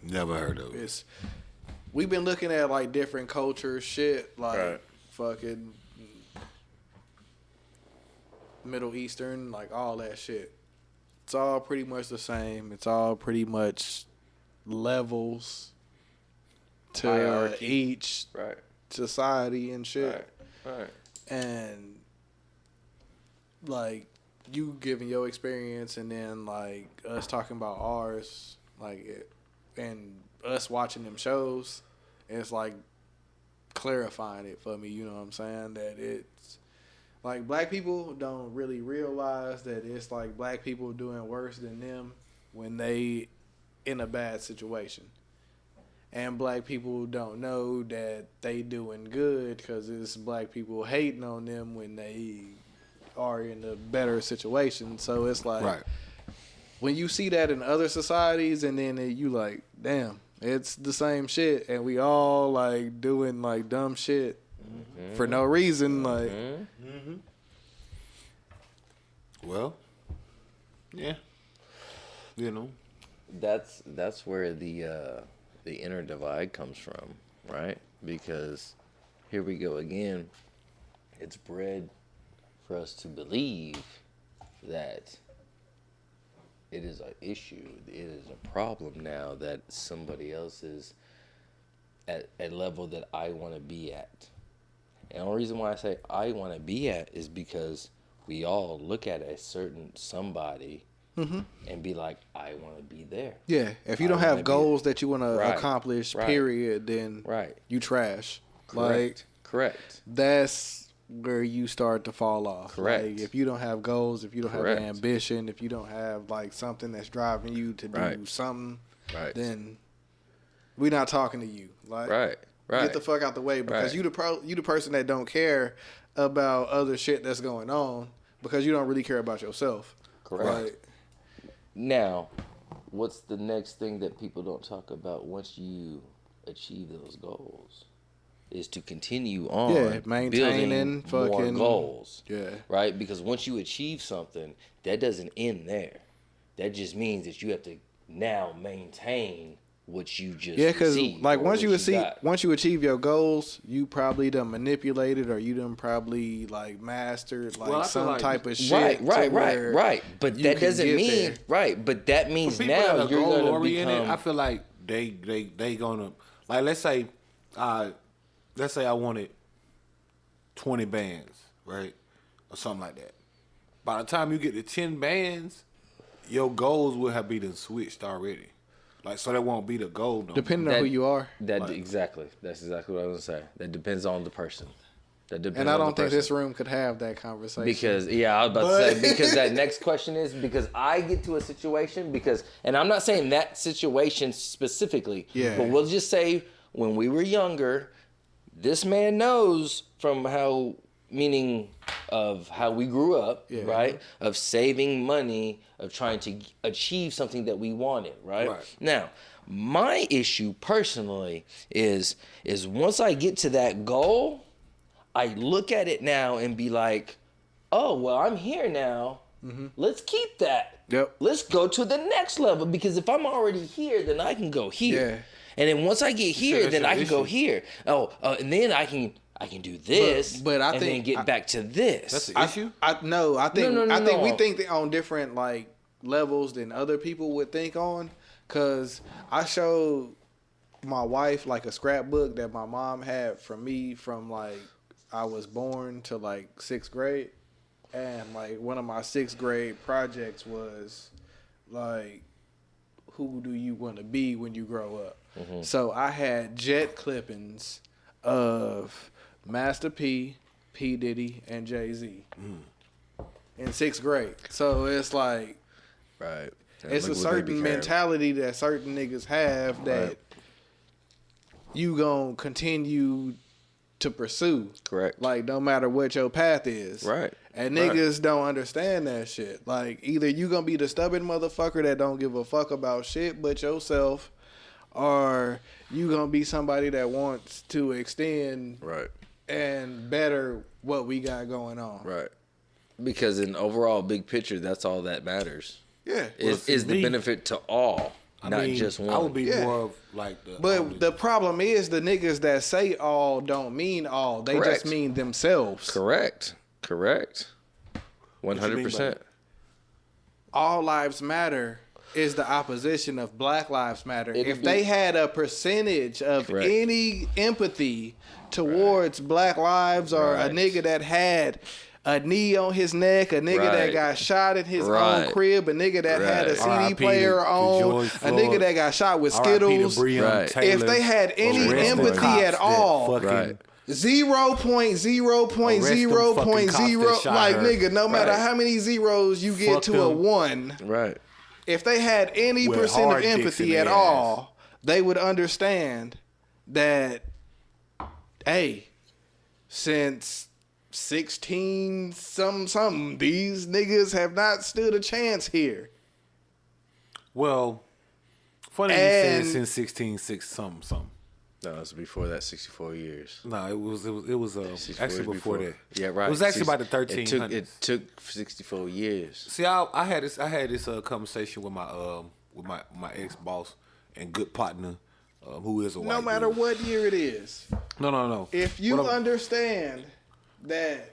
Never heard of it. We've been looking at like different culture shit, like fucking Middle Eastern, like all that shit. It's all pretty much the same. It's all pretty much levels to Hierarchy. each society and shit. Right. And like you giving your experience and then like us talking about ours, like it, and us watching them shows, it's like clarifying it for me, you know what I'm saying? That it's like black people don't really realize that it's like black people doing worse than them when they in a bad situation. And black people don't know that they doing good because it's black people hating on them when they are in a better situation. So it's like when you see that in other societies and then you like, damn, it's the same shit and we all like doing like dumb shit for no reason. Like, Well, yeah, you know. That's where the inner divide comes from, right? Because here we go again. It's bred for us to believe that it is an issue, it is a problem now that somebody else is at a level that I want to be at. And the only reason why I say I want to be at is because we all look at a certain somebody and be like, I want to be there. yeah, if you don't have goals that you want to accomplish, period, then you trash. Correct. That's where you start to fall off. Correct. Like, if you don't have goals, if you don't have ambition, if you don't have like something that's driving you to do something, then we're not talking to you. Like, get the fuck out the way because you the person that don't care about other shit that's going on because you don't really care about yourself. Correct. Like, now, what's the next thing that people don't talk about once you achieve those goals? Is to continue on maintaining building more goals. Yeah. Right? Because once you achieve something, that doesn't end there. That just means that you have to now maintain what you just because like once you achieve your goals, you probably done manipulated or you done probably like mastered like some type of shit. Right. But that doesn't mean But that means now you're gonna become. I feel like they gonna like let's say I wanted 20 bands, right, or something like that. By the time you get to 10 bands, your goals will have been switched already. Like, so that won't be the goal. No Depending on who you are. Exactly. That's exactly what I was going to say. That depends on the person. And I don't think this room could have that conversation. Because, I was about to say, because that next question is, because I get to a situation, and I'm not saying that situation specifically, but we'll just say when we were younger, this man knows from meaning of how we grew up, right? Of saving money, of trying to achieve something that we wanted, right? Now, my issue personally is once I get to that goal, I look at it now and be like, oh, well, I'm here now. Let's keep that. Yep. Let's go to the next level, because if I'm already here, then I can go here. Yeah. And then once I get here, then I can go here. And then I can do this, but I and think then get back to this. That's the issue? I think No. we think that on different like levels than other people would think on. Cause I showed my wife like a scrapbook that my mom had from me from like I was born to like 6th grade. And like one of my 6th grade projects was like, who do you want to be when you grow up? So I had jet clippings of Master P, P Diddy, and Jay-Z in 6th grade. So it's like, Right. it's a certain mentality that certain niggas have that you gonna continue to pursue. Correct. Like no matter what your path is. Right. And niggas don't understand that shit. Like either you gonna be the stubborn motherfucker that don't give a fuck about shit but yourself, or you gonna be somebody that wants to extend and better what we got going on. Right. Because in overall big picture, that's all that matters. Yeah. Is the benefit to all, not just one. I would be more of like the. But the problem is the niggas that say all don't mean all. They Correct. just mean themselves. Correct. 100%. All lives matter is the opposition of Black Lives Matter. If they had a percentage of any empathy towards Black lives, or a nigga that had a knee on his neck, a nigga that got shot in his own crib, a nigga that had a CD player on, a nigga that got shot with Skittles. If they had any empathy at all, 0.0.0.0, like nigga, no matter how many zeros you get to a 1, if they had any percent of empathy at all, they would understand that, hey, since 16 something, these niggas have not stood a chance here. Well, funny you said since 16, something. No, it was before that, 64 years. No, it was actually before that. Yeah, right. It was actually about the 1300s. It took 64 years. See, I had this conversation with my ex boss and good partner, who is a white No matter dude. what year it is. No. If you understand that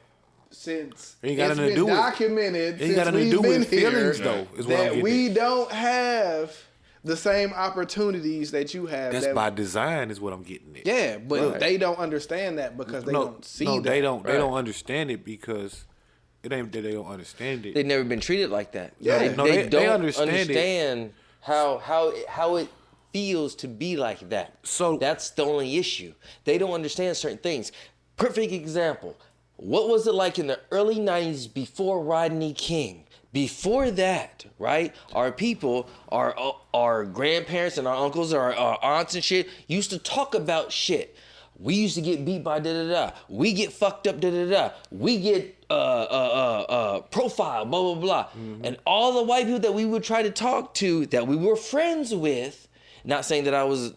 since ain't got it's nothing to been do with- documented ain't got since nothing to we've do been with here, feelings, though, is what I'm that getting we at. don't have the same opportunities that you have. That's by design, is what I'm getting at. Yeah, but they don't understand that because they don't see that. They don't understand it because it ain't that they don't understand it. They've never been treated like that. Yeah. They don't understand it. how it feels to be like that. So that's the only issue. They don't understand certain things. Perfect example. What was it like in the early 90s before Rodney King? Before that, right? Our people, our grandparents and our uncles, our aunts and shit used to talk about shit. We used to get beat by da-da-da. We get fucked up da-da-da. We get profile, blah, blah, blah. Mm-hmm. And all the white people that we would try to talk to, that we were friends with, not saying that I was,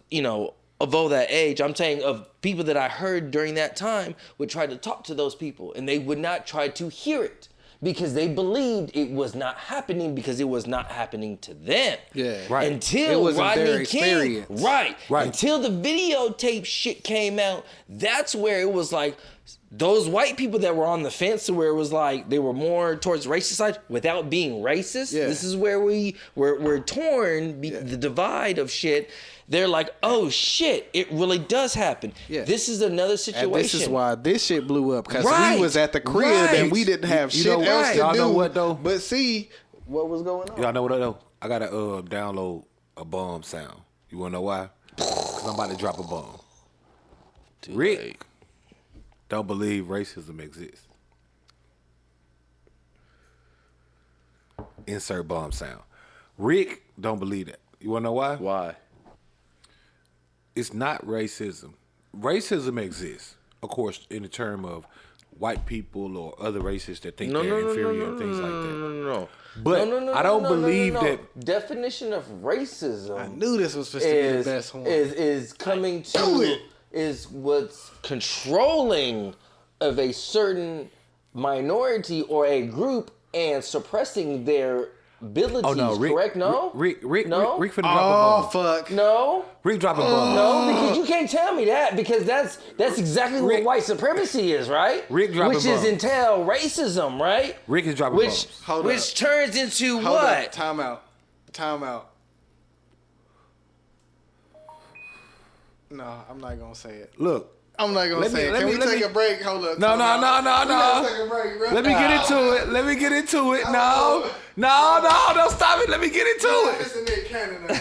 of all that age, I'm saying of people that I heard during that time would try to talk to those people, and they would not try to hear it because they believed it was not happening because it was not happening to them. Yeah, right. Until Rodney King, right. Right. Until the videotape shit came out, that's where it was like those white people that were on the fence, where it was like they were more towards racist side without being racist. Yeah. This is where we're torn, the divide of shit. They're like, oh shit, it really does happen. Yeah. This is another situation. And this is why this shit blew up, because we was at the crib and we didn't have shit else to do. Y'all know what though? But see what was going on. Y'all know what though? I gotta download a bomb sound. You wanna know why? Because I'm about to drop a bomb. Rick don't believe racism exists. Insert bomb sound. Rick don't believe that. You wanna know why? Why? It's not racism. Racism exists, of course, in the term of white people or other races that think they're inferior and things like that. But I don't believe that. Definition of racism. I knew this was supposed to be the best one. Is coming to is what's controlling of a certain minority or a group and suppressing their abilities. Oh no, Rick, correct? No, Rick no. finna drop a bomb. Fuck. No. Rick dropping bombs. No, because you can't tell me that because that's exactly what white supremacy is, right? Rick dropping which bombs. is entail racism, right? Rick is dropping bombs. Which turns into Hold what? up. Time out. No, I'm not gonna say it. Look. I'm not gonna say it. Can we take a break? Hold up. No. We gotta take a break, bro. Let me get into it. No, don't stop it. Let me get into it. Listen to Canada.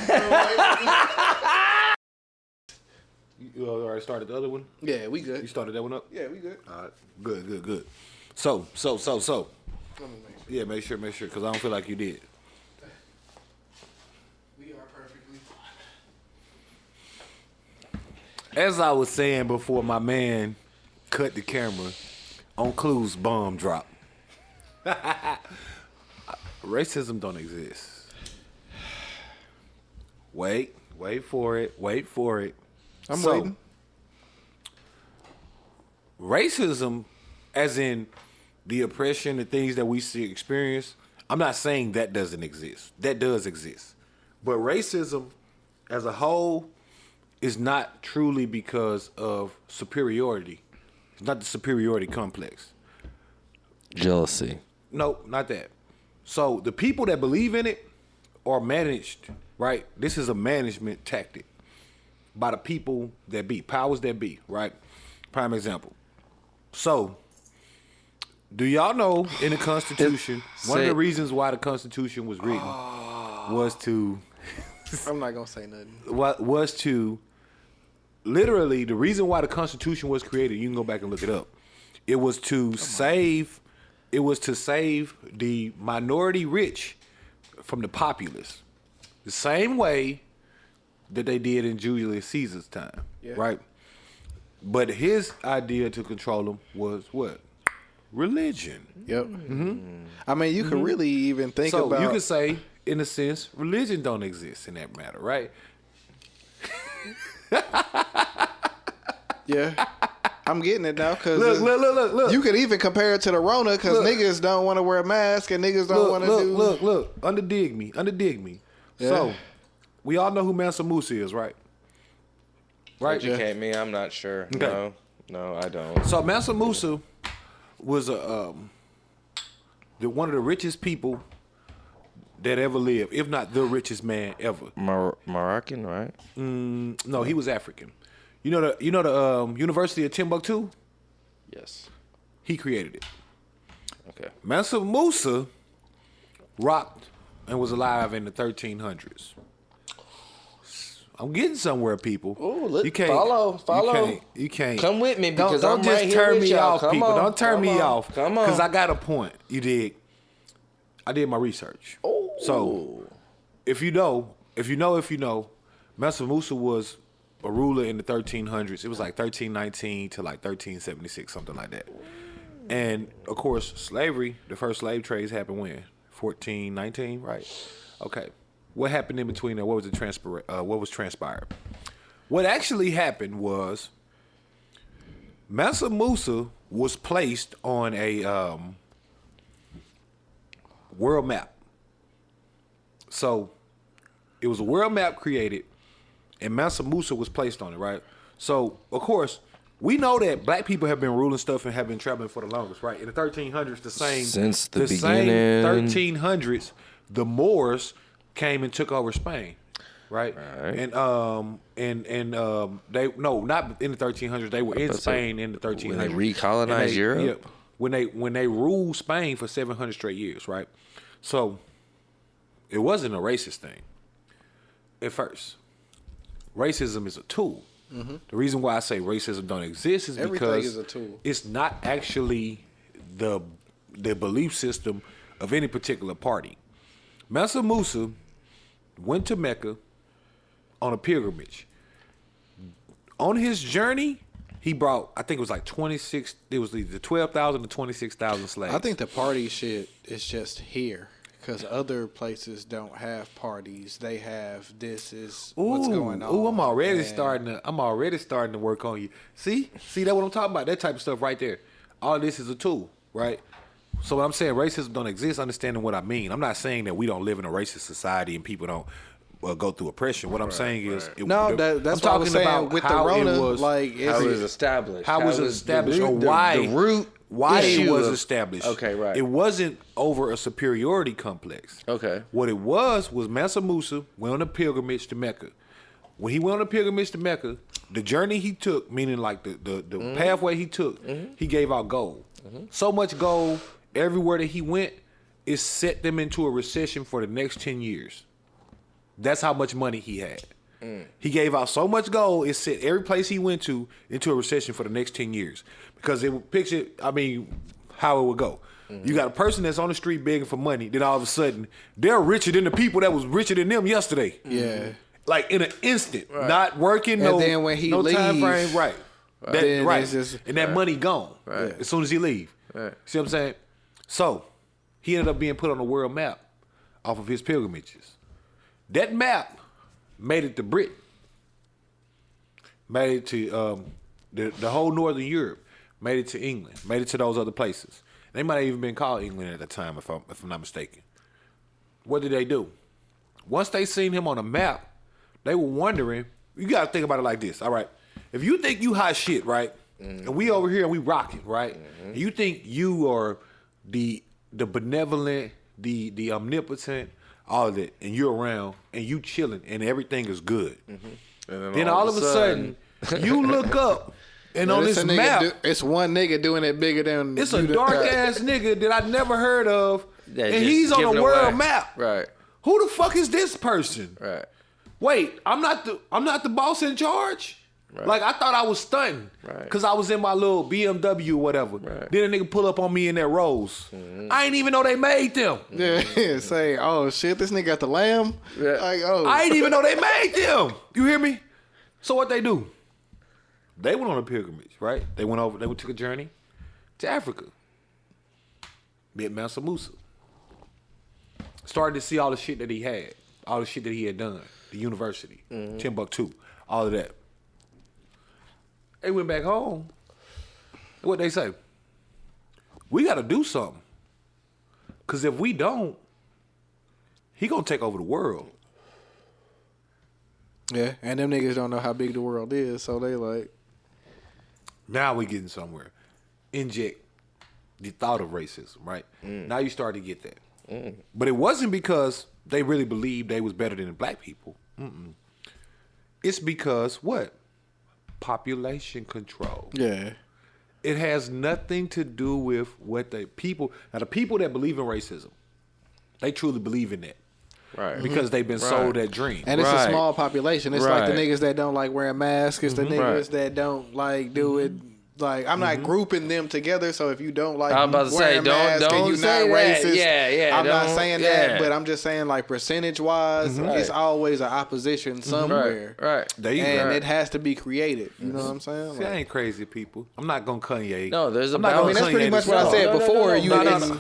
You already started the other one? Yeah, we good. You started that one up? Yeah, we good. All right. Good. So. Let me make sure. Yeah, make sure, because I don't feel like you did. We are perfectly fine. As I was saying before my man cut the camera on Clu's bomb drop. Racism don't exist. Wait for it. I'm waiting. Racism, as in the oppression, the things that we see experience, I'm not saying that doesn't exist. That does exist. But racism as a whole is not truly because of superiority. It's not the superiority complex. Jealousy. No, not that. So the people that believe in it are managed, right? This is a management tactic by the people that be, powers that be, right? Prime example. So, do y'all know in the Constitution, one of the reasons why the Constitution was written was to... I'm not gonna say nothing. Was to... Literally, the reason why the Constitution was created, you can go back and look it up. It was to save the minority rich from the populace. The same way that they did in Julius Caesar's time, right? But his idea to control them was what? Religion. Yep. Mm-hmm. I mean, you could really even think about... So you could say, in a sense, religion don't exist in that matter, right? Yeah. I'm getting it now because look. You could even compare it to the Rona because niggas don't want to wear a mask and niggas don't want to do... Look. Underdig me. Yeah. So, we all know who Mansa Musa is, right? Right? Educate me. I'm not sure. Okay. No, I don't. So Mansa Musa was one of the richest people that ever lived, if not the richest man ever. Moroccan, right? No, he was African. You know the University of Timbuktu? Yes. He created it. Okay. Mansa Musa rocked and was alive in the 1300s. I'm getting somewhere, people. Ooh, you can't follow. You can't. Come with me because don't I'm just right turn here with me y'all. off, Come people. on, Don't turn me off. Come on. Because I got a point. You dig? I did my research. Ooh. So, if you know, Mansa Musa was a ruler in the 1300s. It was like 1319 to like 1376, something like that. And of course, slavery, the first slave trades happened when? 1419, right? Okay. What happened in between there? What was transpired? What actually happened was Mansa Musa was placed on a world map. So it was a world map created, and Mansa Musa was placed on it, right? So of course we know that black people have been ruling stuff and have been traveling for the longest, right? In the 1300s, since the beginning. same 1300s, the Moors came and took over Spain, right? And they not in the 1300s. They were in Spain in the 1300s. When they recolonized Europe. Yeah, when they ruled Spain for 700 straight years, right? So it wasn't a racist thing at first. Racism is a tool. Mm-hmm. The reason why I say racism don't exist is because is a tool. It's not actually the belief system of any particular party. Mansa Musa went to Mecca on a pilgrimage. On his journey, he brought, I think it was like 26, it was either 12,000 to 26,000 slaves. I think the party shit is just here because other places don't have parties. They have what's going on. Ooh, I'm already starting to work on you. See that's what I'm talking about. That type of stuff right there. All of this is a tool. right? So when I'm saying racism don't exist, understanding what I mean. I'm not saying that we don't live in a racist society and people don't go through oppression. What I'm saying is, that's what I was saying with the Rona. Like, how it was established. How was it established, or why? The root. Why it was established. Okay, right. It wasn't over a superiority complex. Okay. What it was Mansa Musa went on a pilgrimage to Mecca. When he went on a pilgrimage to Mecca, the journey he took, meaning like the pathway he took, he gave out gold. So much gold everywhere that he went, it set them into a recession for the next 10 years. That's how much money he had. He gave out so much gold, it set every place he went to into a recession for the next 10 years. Because it would picture, how it would go. You got a person that's on the street begging for money, then all of a sudden, they're richer than the people that was richer than them yesterday. Yeah. Like in an instant, not working, and then when he leaves, time frame, right. Just, and that money gone as soon as he leave. Right. See what I'm saying? So, he ended up being put on the world map off of his pilgrimages. That map made it to Britain. Made it to the whole northern Europe. Made it to England. Made it to those other places. They might have even been called England at the time, if I'm not mistaken. What did they do? Once they seen him on a map, they were wondering, you got to think about it like this, all right? If you think you hot shit, right, and we over here and we rocking, right, and you think you are the benevolent, the omnipotent, all of that, and you're around, and you chilling, and everything is good. And then all of a sudden, you look up, and on this map, it's one nigga doing it bigger than... It's a dark-ass nigga that I never heard of, and he's on the world map. Right. Who the fuck is this person? Right. Wait, I'm not the boss in charge? Right. Like, I thought I was stunting. Right. Because I was in my little BMW or whatever. Right. Then a nigga pull up on me in that Rolls. I ain't even know they made them. Yeah, say, oh shit, this nigga got the lamb? Yeah. Like, oh. I ain't even know they made them. You hear me? So what they do? They went on a pilgrimage, right? They took a journey to Africa. Met Mansa Musa. Started to see all the shit that he had. All the shit that he had done. The university. Timbuktu. All of that. They went back home. What they say? We got to do something. Because if we don't, he going to take over the world. Yeah, and them niggas don't know how big the world is, so they like... Now we getting somewhere. Inject the thought of racism, right? Now you start to get that. But it wasn't because they really believed they was better than the black people. It's because what? Population control. Yeah. It has nothing to do with what the people that believe in racism, they truly believe in that. Right. Because they've been sold that dream. And it's a small population. It's like the niggas that don't like wearing masks. It's the niggas that don't like do it. Like, I'm not grouping them together, so if you don't like I'm about to say, don't and you say not that. racist, Yeah, I'm not saying that, but I'm just saying, like, percentage-wise, it's always an opposition somewhere. Right. There you go. And it has to be created. You know what I'm saying? See, I ain't crazy, people. I'm not going to Kanye. No, there's a I'm not balance. I mean, that's pretty much what I said before.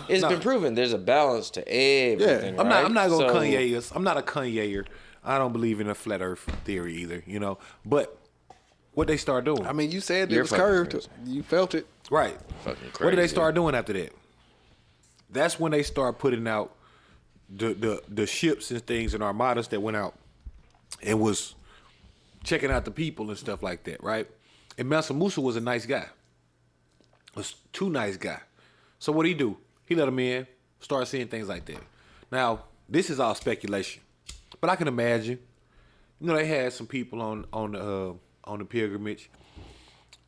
It's been proven. There's a balance to everything, I'm right? not going to Kanye us. I'm not a Kanyeer. I don't believe in a flat earth theory either, you know. But what they start doing? I mean, you said it was curved. Crazy. You felt it. Right. Fucking crazy. What did they start doing after that? That's when they start putting out the ships and things and armadas that went out and was checking out the people and stuff like that, right? And Mansa Musa was a nice guy. Was too nice guy. So what did he do? He let him in, start seeing things like that. Now, this is all speculation. But I can imagine, you know, they had some people on the pilgrimage,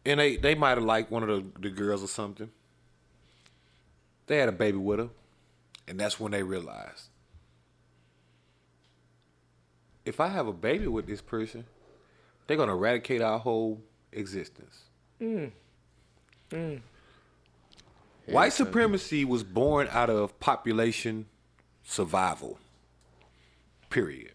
and they might have liked one of the girls or something. They had a baby with her, and that's when they realized, if I have a baby with this person, they're gonna eradicate our whole existence. White supremacy was born out of population survival. Period.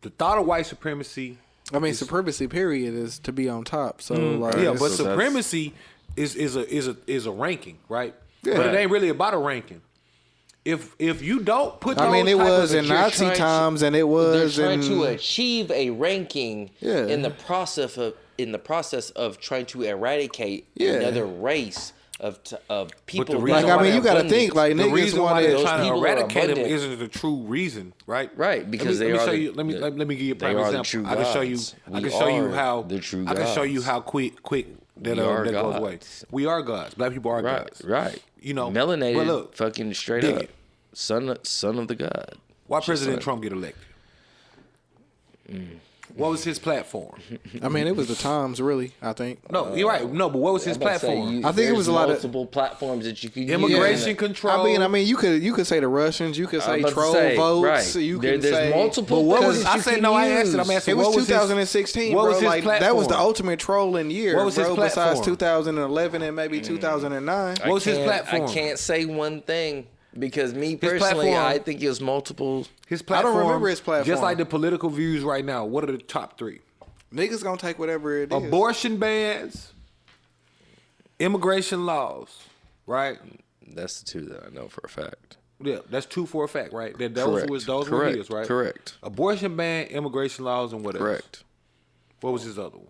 The thought of white supremacy. I mean, supremacy period is to be on top. So like, yeah, but supremacy is a ranking, right? Yeah. But it ain't really about a ranking. If you don't put, I mean, it was in Nazi times, and it was they're trying to achieve a ranking in the process of trying to eradicate another race people. Like, I mean, you got to think like the niggas reason why want they're to. trying to people are eradicate them abundant. isn't the true reason, right? Right, because let me they are show the- you. Let me give you a they prime are the example. true I can show you. gods. I can We show you are how. the true I can show you gods. how quick that We are that goes away. gods. We are gods. Black people are gods. Right. You know, melanated, but look, fucking straight dig up, it. son of the god. Why President like- Trump get elected? What was his platform? I mean, it was the times, really. I think. No, you're right. No, but what was his I'm about to say, platform? I think it was a lot of- multiple platforms that you could Immigration use. control. I mean, you could say the Russians. You could say I'm about to troll say, votes. right. You There- can there's say multiple But what things was that I you said? can No, I use. asked it. I'm asking. It was what was 2016, what bro. was his Like that was the platform? ultimate trolling year, What was his bro. Besides platform? 2011 and maybe 2009. What was his platform? I can't say one thing because me personally, platform- I think it was multiple. His I platform. don't remember his platform. Just like the political views right now. What are the top three? Niggas gonna take whatever it is. Abortion bans, immigration laws, right? That's the two that I know for a fact. Yeah, that's two for a fact, right? That those Correct. were Correct. his, right? Correct. Abortion ban, immigration laws, and what else? Correct. What was his other one?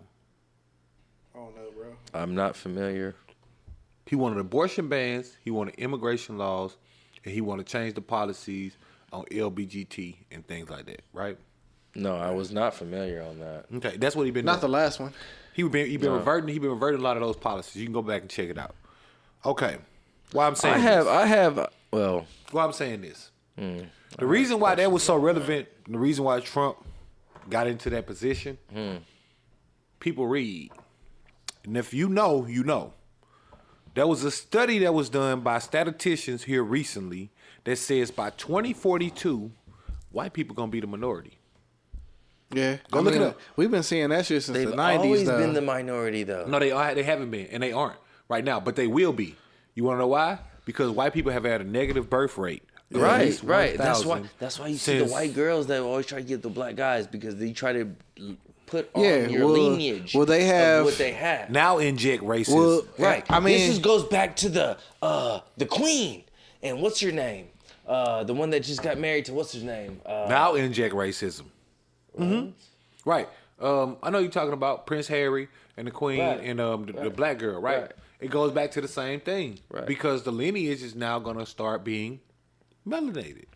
I don't know, bro. I'm not familiar. He wanted abortion bans, he wanted immigration laws, and he wanted to change the policies on LBGT and things like that, right? No, I was not familiar on that. Okay, that's what he been Not the doing. last one. He been reverting a lot of those policies. You can go back and check it out. Okay. Why I'm saying Well, why I'm saying this. The reason why that was so relevant, the reason why Trump got into that position, people read. And if you know, you know. There was a study that was done by statisticians here recently that says by 2042, white people gonna be the minority. Yeah, Go look it up. We've been seeing that shit since they've the 90s. always though. been the minority, though. No, they haven't been, and they aren't right now, but they will be. You want to know why? Because white people have had a negative birth rate. of at Right, least right. 1,000 That's why you see the since- white girls that always try to get the black guys because they try to put on Yeah, your well- lineage. well, they have- of what they have. now inject racism. Well, Right. I mean, this goes back to the queen and what's her name? The one that just got married to what's his name? Now inject racism. Right. I know you're talking about Prince Harry and the Queen Right. and the black girl, right? Right. It goes back to the same thing. Right. Because the lineage is now going to start being melanated.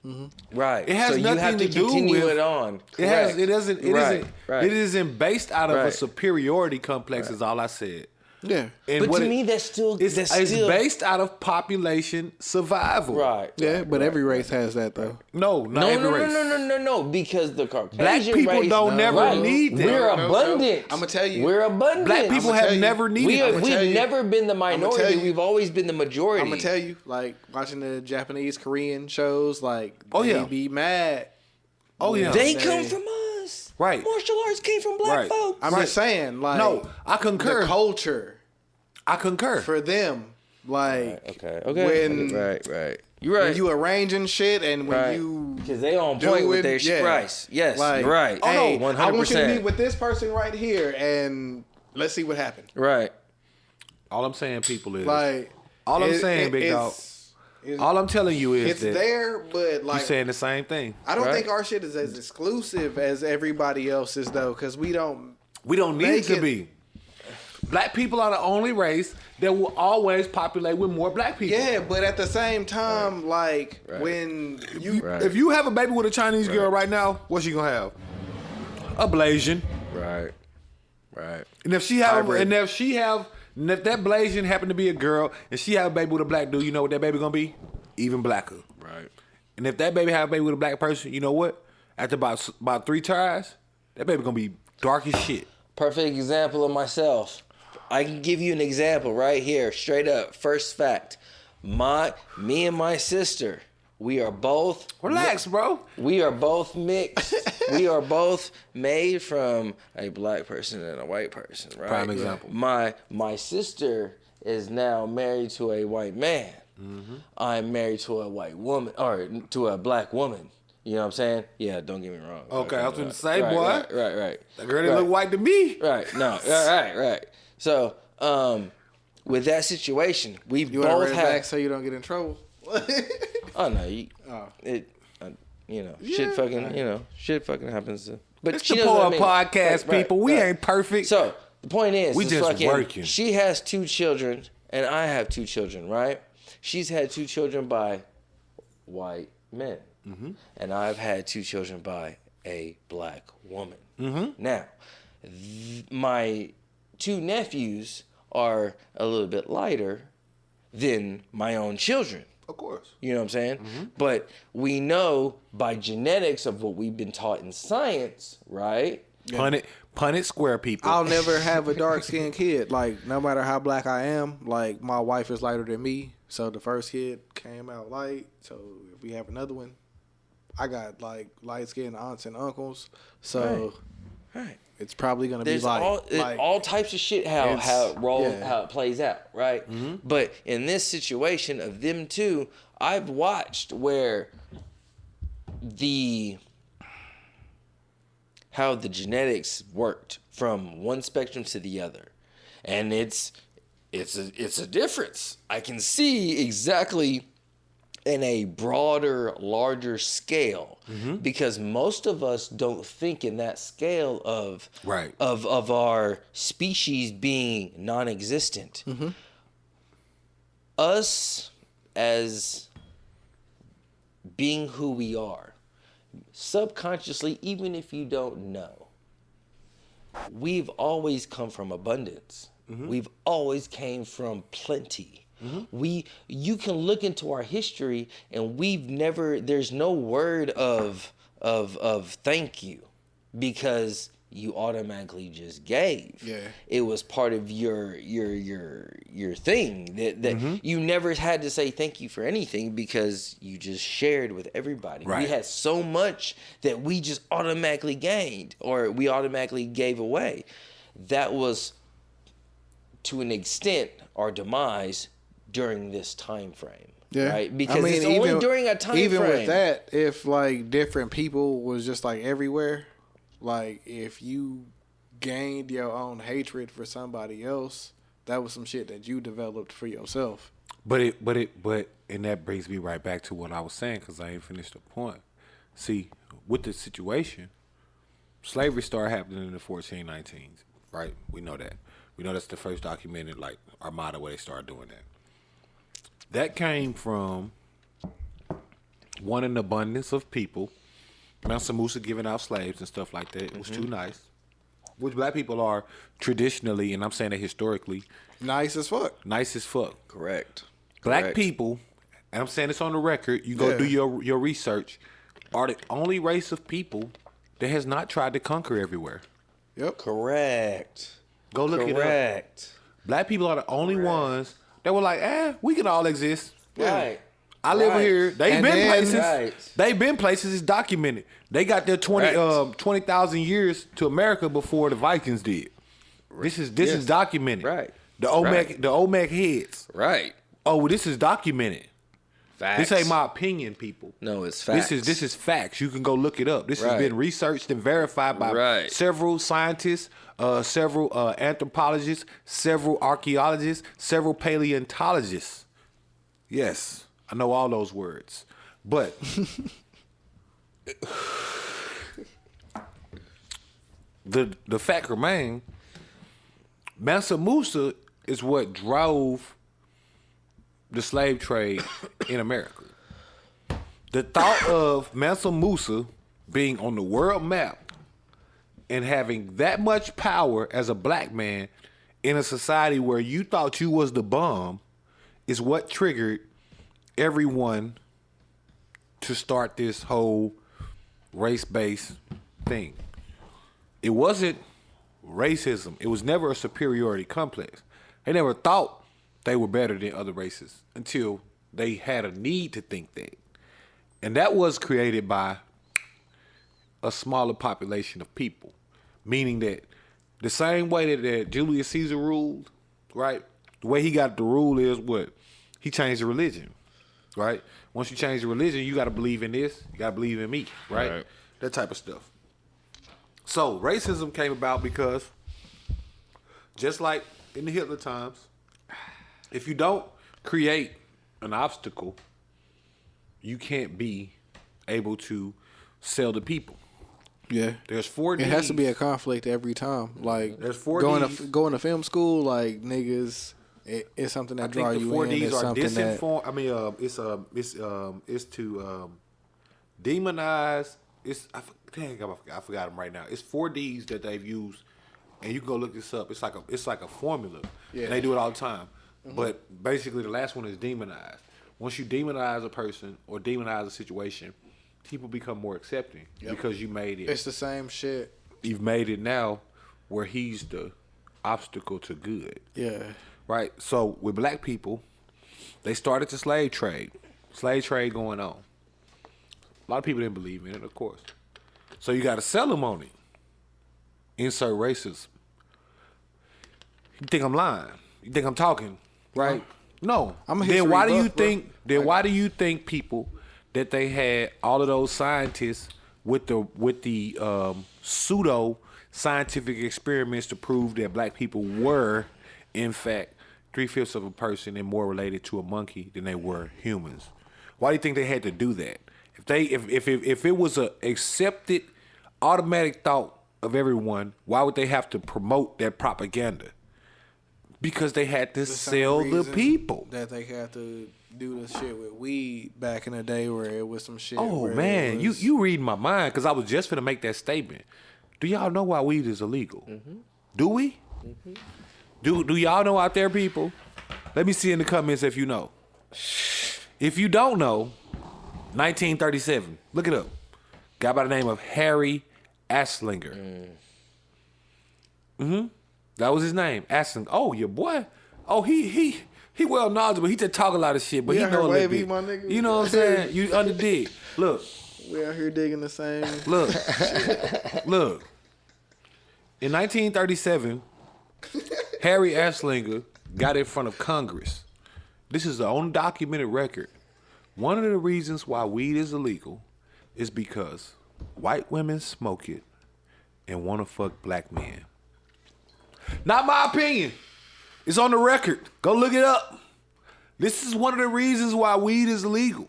Right. It has so you nothing have to to do continue with- it on. It has. Correct. It doesn't. It Right, isn't. right. It isn't based out of a Right. superiority complex. Is all I said. yeah, And But what to it- me, that's still it's still based out of population survival. right. yeah, right, but right. every race has that though. No, not No, every no, race. no, because the Caucasian Black people race, don't never right, need that. We're No. abundant. I'ma tell you. We're abundant. Black people I'ma tell have you. never needed. I'ma tell We've you. never been the tell minority. you. We've always been the majority. I'm gonna tell you, like watching the Japanese, Korean shows, like Oh, they yeah. be mad. Oh yeah. They They- come from us. Right. Martial arts came from black Right. folks. I'm Right. just saying, like No, I concur. the culture I concur. for them, like Okay. When- right. You're right. when you arranging shit and when right. you Because they on point doing- with their yeah. price. Yes. like, right. Oh Hey, no, 100%. I want you to meet with this person right here, and let's see what happened. Right. All I'm saying, people, is Like all I'm saying, big dog. All I'm telling you is it's that there, but like you're saying the same thing. I don't Right. think our shit is as exclusive as everybody else's though, because we don't. We don't need Make it to it- be. Black people are the only race that will always populate with more black people. Yeah, but at the same time, like Right. when you Right. If you have a baby with a Chinese girl right now, what's she gonna have? A Blasian. Right. Right. And if she have, Hybrid. and if that Blasian happen to be a girl, and she have a baby with a black dude, you know what that baby gonna be? Even blacker. Right. And if that baby have a baby with a black person, you know what? After about 3 tries, that baby gonna be dark as shit. Perfect example of myself. I can give you an example right here, straight up. First fact. Me and my sister, we are both Relax, bro. We are both mixed. We are both made from a black person and a white person, right? Prime example. My sister is now married to a white man. Mm-hmm. I'm married to a white woman, or to a black woman. You know what I'm saying? Yeah, don't get me wrong. Okay, I was gonna say, boy. Right. That girl didn't look white to me. Right. No. Right. So, with that situation, we you want to both read it have. back so you don't get in trouble. Oh no, shit fucking happens. But It's she the knows what I Poor mean. Podcast, people. We ain't perfect. So the point is, We it's just fucking, working. She has 2 children, and I have 2 children, right? She's had 2 children by white men. Mm-hmm. And I've had 2 children by a black woman. Mm-hmm. Now, my 2 nephews are a little bit lighter than my own children. Of course. You know what I'm saying? Mm-hmm. But we know by genetics of what we've been taught in science, right? Yeah. Pun it square, people. I'll never have a dark-skinned kid. Like, no matter how black I am, like, my wife is lighter than me. So the first kid came out light. So if we have another one, I got, like, light-skinned aunts and uncles. So right. It's probably going to be like all types of shit how it plays out, right? Mm-hmm. But in this situation of them 2, I've watched where how the genetics worked from one spectrum to the other, and it's a difference. I can see exactly in a broader, larger scale, because most of us don't think in that scale of our species being non-existent. Mm-hmm. Us as being who we are, subconsciously, even if you don't know, we've always come from abundance. Mm-hmm. We've always came from plenty. Mm-hmm. You can look into our history, and there's no word of thank you, because you automatically just gave. Yeah. It was part of your thing that you never had to say thank you for anything, because you just shared with everybody. Right. We had so much that we just automatically gained, or we automatically gave away. That was, to an extent, our demise during this time frame. Yeah. Right? Because it's only during a time frame. Even with that, if like different people was just like everywhere, like if you gained your own hatred for somebody else, that was some shit that you developed for yourself. But and that brings me right back to what I was saying, because I ain't finished the point. See, with the situation, slavery started happening in the 1419s, right? We know that. We know that's the first documented, like, armada where they started doing that. That came from an abundance of people. Mansa Musa giving out slaves and stuff like that. It was too nice. Which black people are traditionally, and I'm saying that historically, nice as fuck. Nice as fuck. Correct. Black people, and I'm saying this on the record, you go do your research, are the only race of people that has not tried to conquer everywhere. Yep. Correct. Go look it up. Black people are the only ones that were like, we can all exist. Right. I live here. They've been places. Right. They've been places. It's documented. They got their 20,000 years to America before the Vikings did. This is documented. Right. The Olmec heads. Right. Oh, this is documented. Facts. This ain't my opinion, people. No, it's facts. This is facts. You can go look it up. This has been researched and verified by several scientists, several anthropologists, several archaeologists, several paleontologists. Yes, I know all those words. But the fact remains, Mansa Musa is what drove the slave trade in America. The thought of Mansa Musa being on the world map and having that much power as a black man in a society where you thought you was the bomb is what triggered everyone to start this whole race-based thing. It wasn't racism. It was never a superiority complex. They never thought they were better than other races until they had a need to think that. And that was created by a smaller population of people. Meaning that the same way that Julius Caesar ruled, right? The way he got the rule is what? He changed the religion, right? Once you change the religion, you got to believe in this. You got to believe in me, right? That type of stuff. So racism came about because just like in the Hitler times, if you don't create an obstacle, you can't be able to sell to people. Yeah. There's 4 Ds. It has to be a conflict every time. Like there's 4 going Ds. going to film school, like niggas It's something that I draw think the you four in. Ds It's are something that disinform. I mean, it's to demonize. I forgot them right now. It's 4 Ds that they've used, and you can go look this up. It's like a formula. Yeah. And they do it all the time. But basically, the last one is demonize. Once you demonize a person or demonize a situation, people become more accepting because you made it. it's the same shit. You've made it now where he's the obstacle to good. Yeah. Right? So with black people, they started the slave trade. Slave trade going on. A lot of people didn't believe in it, of course. So you got to sell them on it. Insert racism. You think I'm lying? You think I'm talking? Right? No. I'm a Then why do history you buff, bro. think? Then why do you think people that they had all of those scientists with the pseudo scientific experiments to prove that black people were, in fact, 3/5 of a person and more related to a monkey than they were humans? Why do you think they had to do that? If it was a accepted automatic thought of everyone, why would they have to promote that propaganda? Because they had to sell the people. That they had to do the shit with weed back in the day where it was some shit. Oh where man, it was, you reading my mind because I was just finna make that statement. Do y'all know why weed is illegal? Do we? Do y'all know out there, people? Let me see in the comments if you know. If you don't know, 1937. Look it up. Guy by the name of Harry Aslinger. That was his name, Aslinger. Oh, your boy. Oh, he well knowledgeable. He just talk a lot of shit, but We he out know a here little wavy, bit. my nigga. You know what I'm saying? You under dig. Look. We out here digging the same. Look. Look. In 1937, Harry Aslinger got in front of Congress. This is the only documented record. One of the reasons why weed is illegal is because white women smoke it and want to fuck black men. Not my opinion. It's on the record. Go look it up. This is one of the reasons why weed is illegal.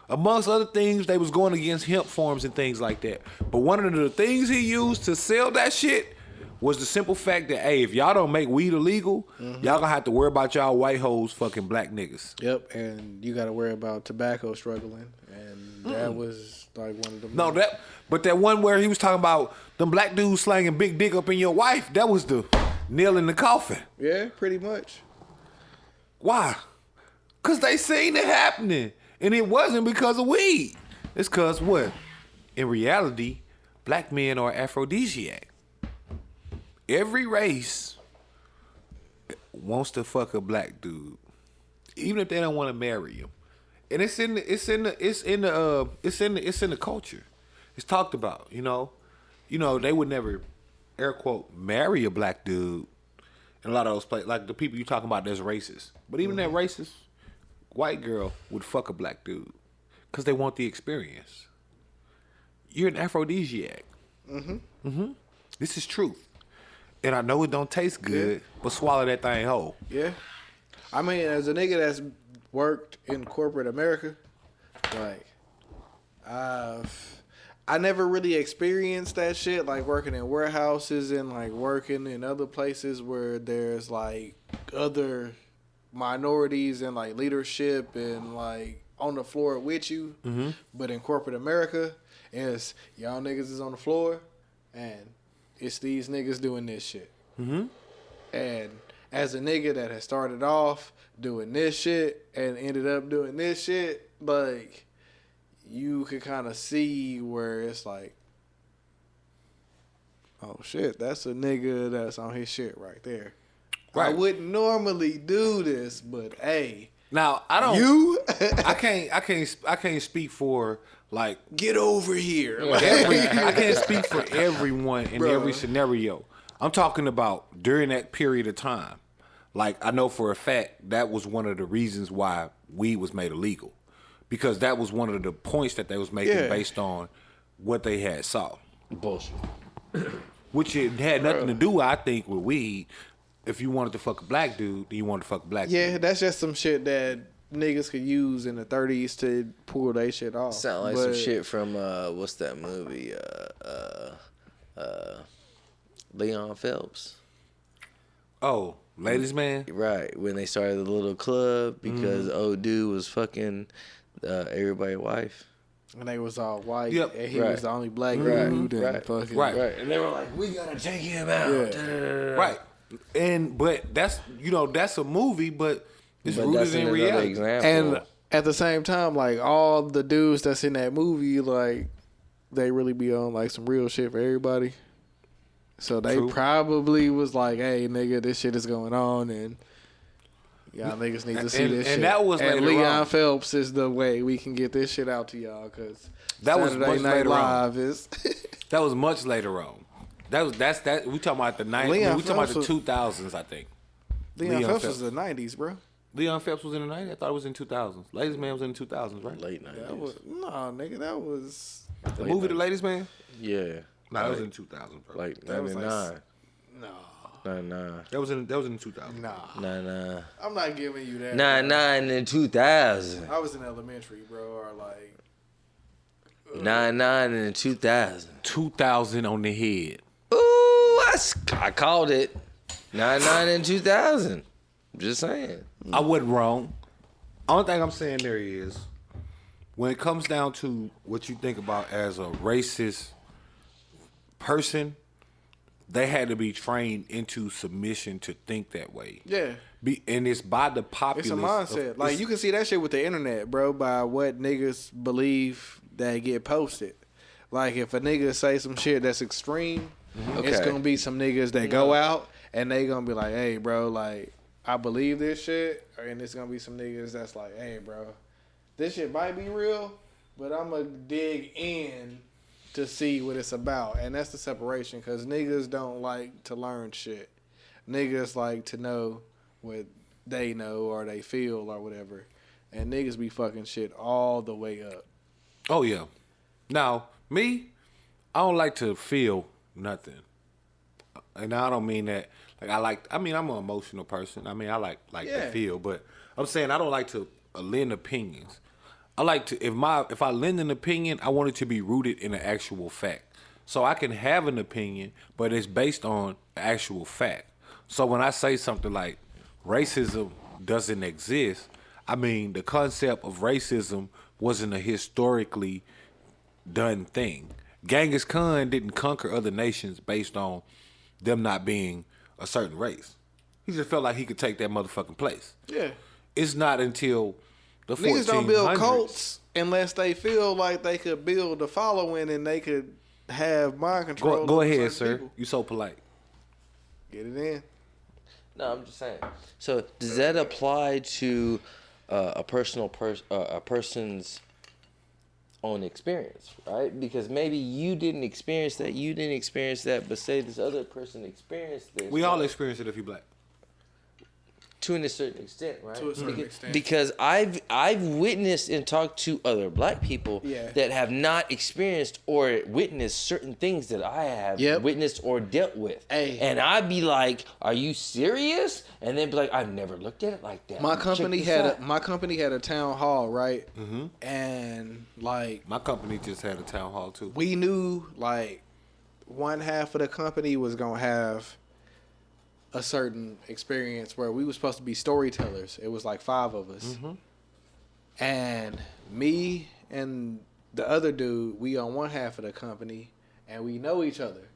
Amongst other things, they was going against hemp farms and things like that. But one of the things he used to sell that shit was the simple fact that, hey, if y'all don't make weed illegal, y'all gonna have to worry about y'all white hoes fucking black niggas. Yep, and you got to worry about tobacco struggling, and that was like one of them. No, but that one where he was talking about them black dudes slanging big dick up in your wife, that was the nail in the coffin. Yeah, pretty much. Why? Because they seen it happening. And it wasn't because of weed. It's because what? In reality, black men are aphrodisiac. Every race wants to fuck a black dude, even if they don't want to marry him. And it's in the culture. It's talked about, you know. You know, they would never, air quote, marry a black dude in a lot of those places. Like the people you talking about that's racist. But even that racist white girl would fuck a black dude because they want the experience. You're an aphrodisiac. This is truth. And I know it don't taste good, but swallow that thing whole. Yeah. I mean, as a nigga that's worked in corporate America, like, I never really experienced that shit, like working in warehouses and like working in other places where there's like other minorities and like leadership and like on the floor with you. But in corporate America, it's y'all niggas is on the floor and it's these niggas doing this shit. And as a nigga that has started off doing this shit and ended up doing this shit, like, you could kind of see where it's like, oh shit, that's a nigga that's on his shit right there. Right. I wouldn't normally do this, but hey, now I don't. You, I can't speak for like get over here. I can't speak for everyone in every scenario. I'm talking about during that period of time. Like, I know for a fact that was one of the reasons why weed was made illegal, because that was one of the points that they was making based on what they had saw. Bullshit. Which it had nothing to do, I think, with weed. If you wanted to fuck a black dude, then you wanted to fuck a black dude. Yeah, that's just some shit that niggas could use in the 30s to pull they shit off. Sound like some shit from what's that movie? Leon Phelps. Oh, Ladies man. Right, when they started the little club because old dude was fucking everybody's wife. And they was all white, Yep. and he was the only black dude. And fucking, Right. And they were like, we gotta take him out. Right. But that's that's a movie, but it's rooted that's in another reality. example. And at the same time, like all the dudes that's in that movie, like they really be on like some real shit for everybody. So they probably was like, "Hey, nigga, this shit is going on, and y'all niggas need to see this shit." And that was and later Leon on. Phelps is the way we can get this shit out to y'all because That was Saturday much Night later Live on. is. That was much later on. That's we talking about the 90s. Leon We talking about the Phelps 2000s, I think. Leon Phelps was the '90s, bro. Leon Phelps was in the 90s. I thought it was in 2000s. Ladies Man was in the 2000s, right? late night. No, nigga, that was The movie, The Ladies Man. Yeah. No, that was in 2000, bro. Like That was 99. like- no, 99. That was in 2000. nah. 99. I'm not giving you that. 99 and 2000. I was in elementary, bro, or like 99 and 2000. 2000 on the head. Ooh, I called it. 99 and 2000. Just saying. I wasn't wrong. Only thing I'm saying there is, when it comes down to what you think about as a racist person, they had to be trained into submission to think that way. yeah. And it's by the populace. It's a mindset. Like, you can see that shit with the internet, bro, by what niggas believe that get posted. Like, if a nigga say some shit that's extreme, it's Okay. going to be some niggas that go out and they going to be like, hey, bro, like, I believe this shit. And it's going to be some niggas that's like, hey, bro, this shit might be real, but I'm going to dig in to see what it's about. And that's the separation, because niggas don't like to learn shit. Niggas like to know what they know or they feel or whatever. And niggas be fucking shit all the way up. Oh yeah. Now, me, I don't like to feel nothing. And I don't mean that I'm an emotional person. I mean, I like to feel, but I'm saying I don't like to lend opinions. I like to if I lend an opinion, I want it to be rooted in an actual fact. So I can have an opinion, but it's based on actual fact. So when I say something like racism doesn't exist, I mean the concept of racism wasn't a historically done thing. Genghis Khan didn't conquer other nations based on them not being a certain race. He just felt like he could take that motherfucking place. Yeah. It's not until the 1400s. Niggas don't build cults unless they feel like they could build a following and they could have mind control. Go over ahead, certain sir. people. You so polite. Get it in. No, I'm just saying. So does that apply to a person's own experience, right? Because maybe you didn't experience that, but say this other person experienced this. We all experience it if you black. To a certain extent, right? To a certain extent. Because I've witnessed and talked to other black people Yeah. that have not experienced or witnessed certain things that I have witnessed or dealt with. Hey. And I'd be like, "Are you serious?" And then be like, "I've never looked at it like that." My Check company this had out." my company had a town hall, right? Mm-hmm. And like My company just had a town hall too. we knew like one half of the company was gonna have a certain experience where we were supposed to be storytellers. It was like 5 of us. Mm-hmm. And me and the other dude, we on one half of the company and we know each other.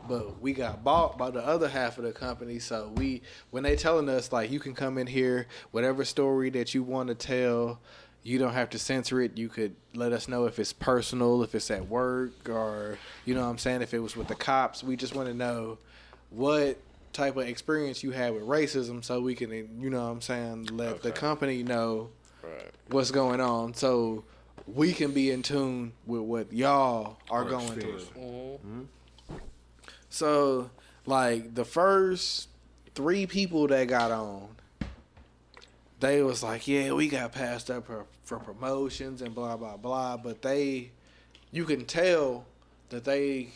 But we got bought by the other half of the company, so when they telling us like you can come in here, whatever story that you want to tell, you don't have to censor it. You could let us know if it's personal, if it's at work, or you know what I'm saying, if it was with the cops. We just want to know what type of experience you had with racism so we can, you know what I'm saying, let the company know what's going on so we can be in tune with what y'all are going through. Mm-hmm. So, like, the first 3 people that got on, they was like, yeah, we got passed up for promotions and blah, blah, blah. But you can tell that they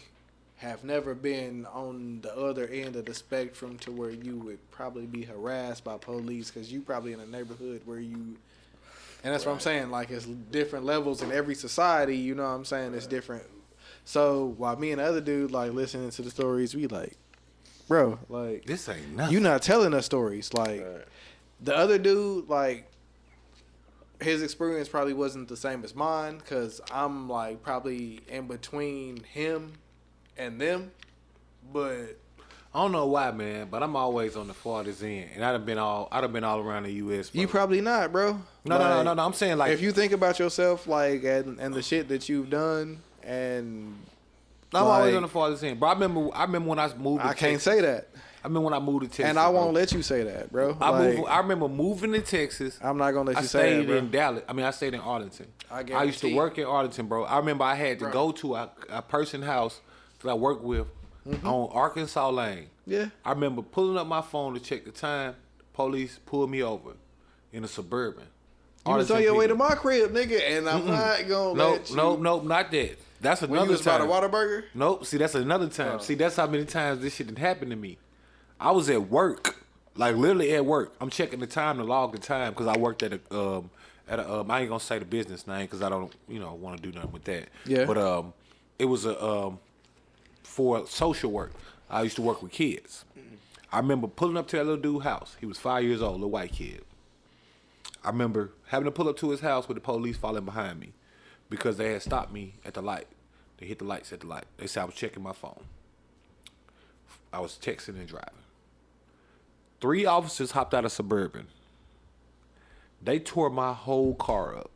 have never been on the other end of the spectrum to where you would probably be harassed by police because you probably in a neighborhood where you... And that's what I'm saying. Like, it's different levels in every society. You know what I'm saying? It's different. So, while me and the other dude, like, listening to the stories, we bro, like this ain't nothing. You not telling us stories. Like the other dude, like his experience probably wasn't the same as mine because I'm like probably in between him and them. But I don't know why, man, but I'm always on the farthest end, and I'd have been all around the U.S. Bro. You probably not, bro. No. I'm saying like if you think about yourself, like and the shit that you've done, and I'm always on the farthest end, bro. I remember when I moved. I can't say that. I remember when I moved to Texas, and I won't let you say that, bro. I remember moving to Texas. I'm not gonna let you say that. I stayed in Dallas. I mean, I stayed in Arlington. I used to work in Arlington, bro. I remember I had to go to a person's house that I worked with on Arkansas Lane. Yeah. I remember pulling up my phone to check the time. Police pulled me over in a Suburban. You was on your way to my crib, nigga, and I'm not gonna let you. Nope, not that. That's another when you was time. about a Whataburger? Nope. See, that's another time. See, that's how many times this shit didn't happen to me. I was at work, like literally at work. I'm checking the time to log the time because I worked at a I ain't gonna say the business name because I don't want to do nothing with that. Yeah. But it was for social work. I used to work with kids. I remember pulling up to that little dude's house. He was 5 years old, little white kid. I remember having to pull up to his house with the police following behind me because they had stopped me at the light. They hit the lights at the light. They said I was checking my phone. I was texting and driving. 3 officers hopped out of Suburban. They tore my whole car up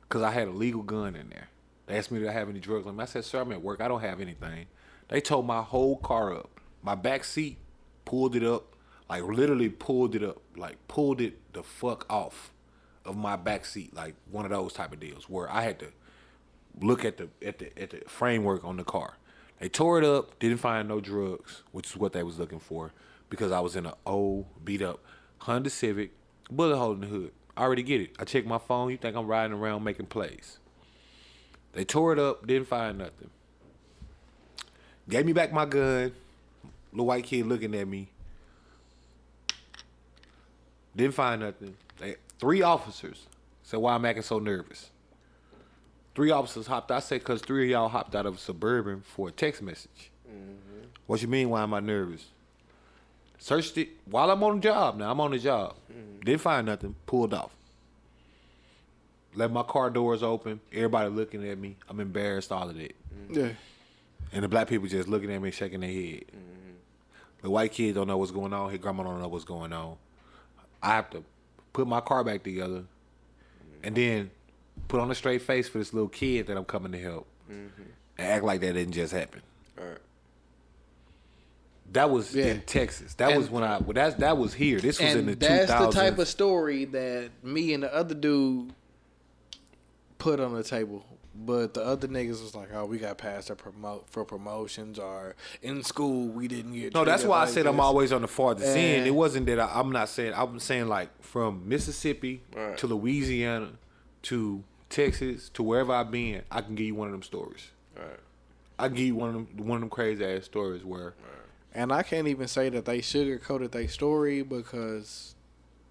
because I had a legal gun in there. They asked me, did I have any drugs on me? I said, sir, I'm at work. I don't have anything. They tore my whole car up. My back seat, pulled it up, like literally pulled it up, like pulled it the fuck off of my back seat, like one of those type of deals where I had to look at the framework on the car. They tore it up, didn't find no drugs, which is what they was looking for, because I was in an old, beat up Honda Civic, bullet hole in the hood. I already get it. I checked my phone. You think I'm riding around making plays. They tore it up, didn't find nothing. Gave me back my gun. Little white kid looking at me. Didn't find nothing. 3 officers said, why I'm acting so nervous. 3 officers hopped out. I said, because 3 of y'all hopped out of a Suburban for a text message. Mm-hmm. What you mean, why am I nervous? Searched it while I'm on the job. Now I'm on the job. Didn't find nothing. Pulled off. Left my car doors open. Everybody looking at me. I'm embarrassed, all of that. Yeah. And the black people just looking at me, shaking their head. The white kid don't know what's going on. His grandma don't know what's going on. I have to put my car back together and then put on a straight face for this little kid that I'm coming to help and act like that didn't just happen. Right. That was in Texas. That was when that was here. This was in the 2000s. That's the type of story that me and the other dude put on the table. But the other niggas was like, oh, we got passed for promotions, or in school we didn't get. No, that's why I said this. I'm always on the farthest end. It wasn't that I'm not saying. I'm saying like from Mississippi to Louisiana to Texas to wherever I've been, I can give you one of them stories. Right. I can give you one of them crazy ass stories where. And I can't even say that they sugarcoated their story because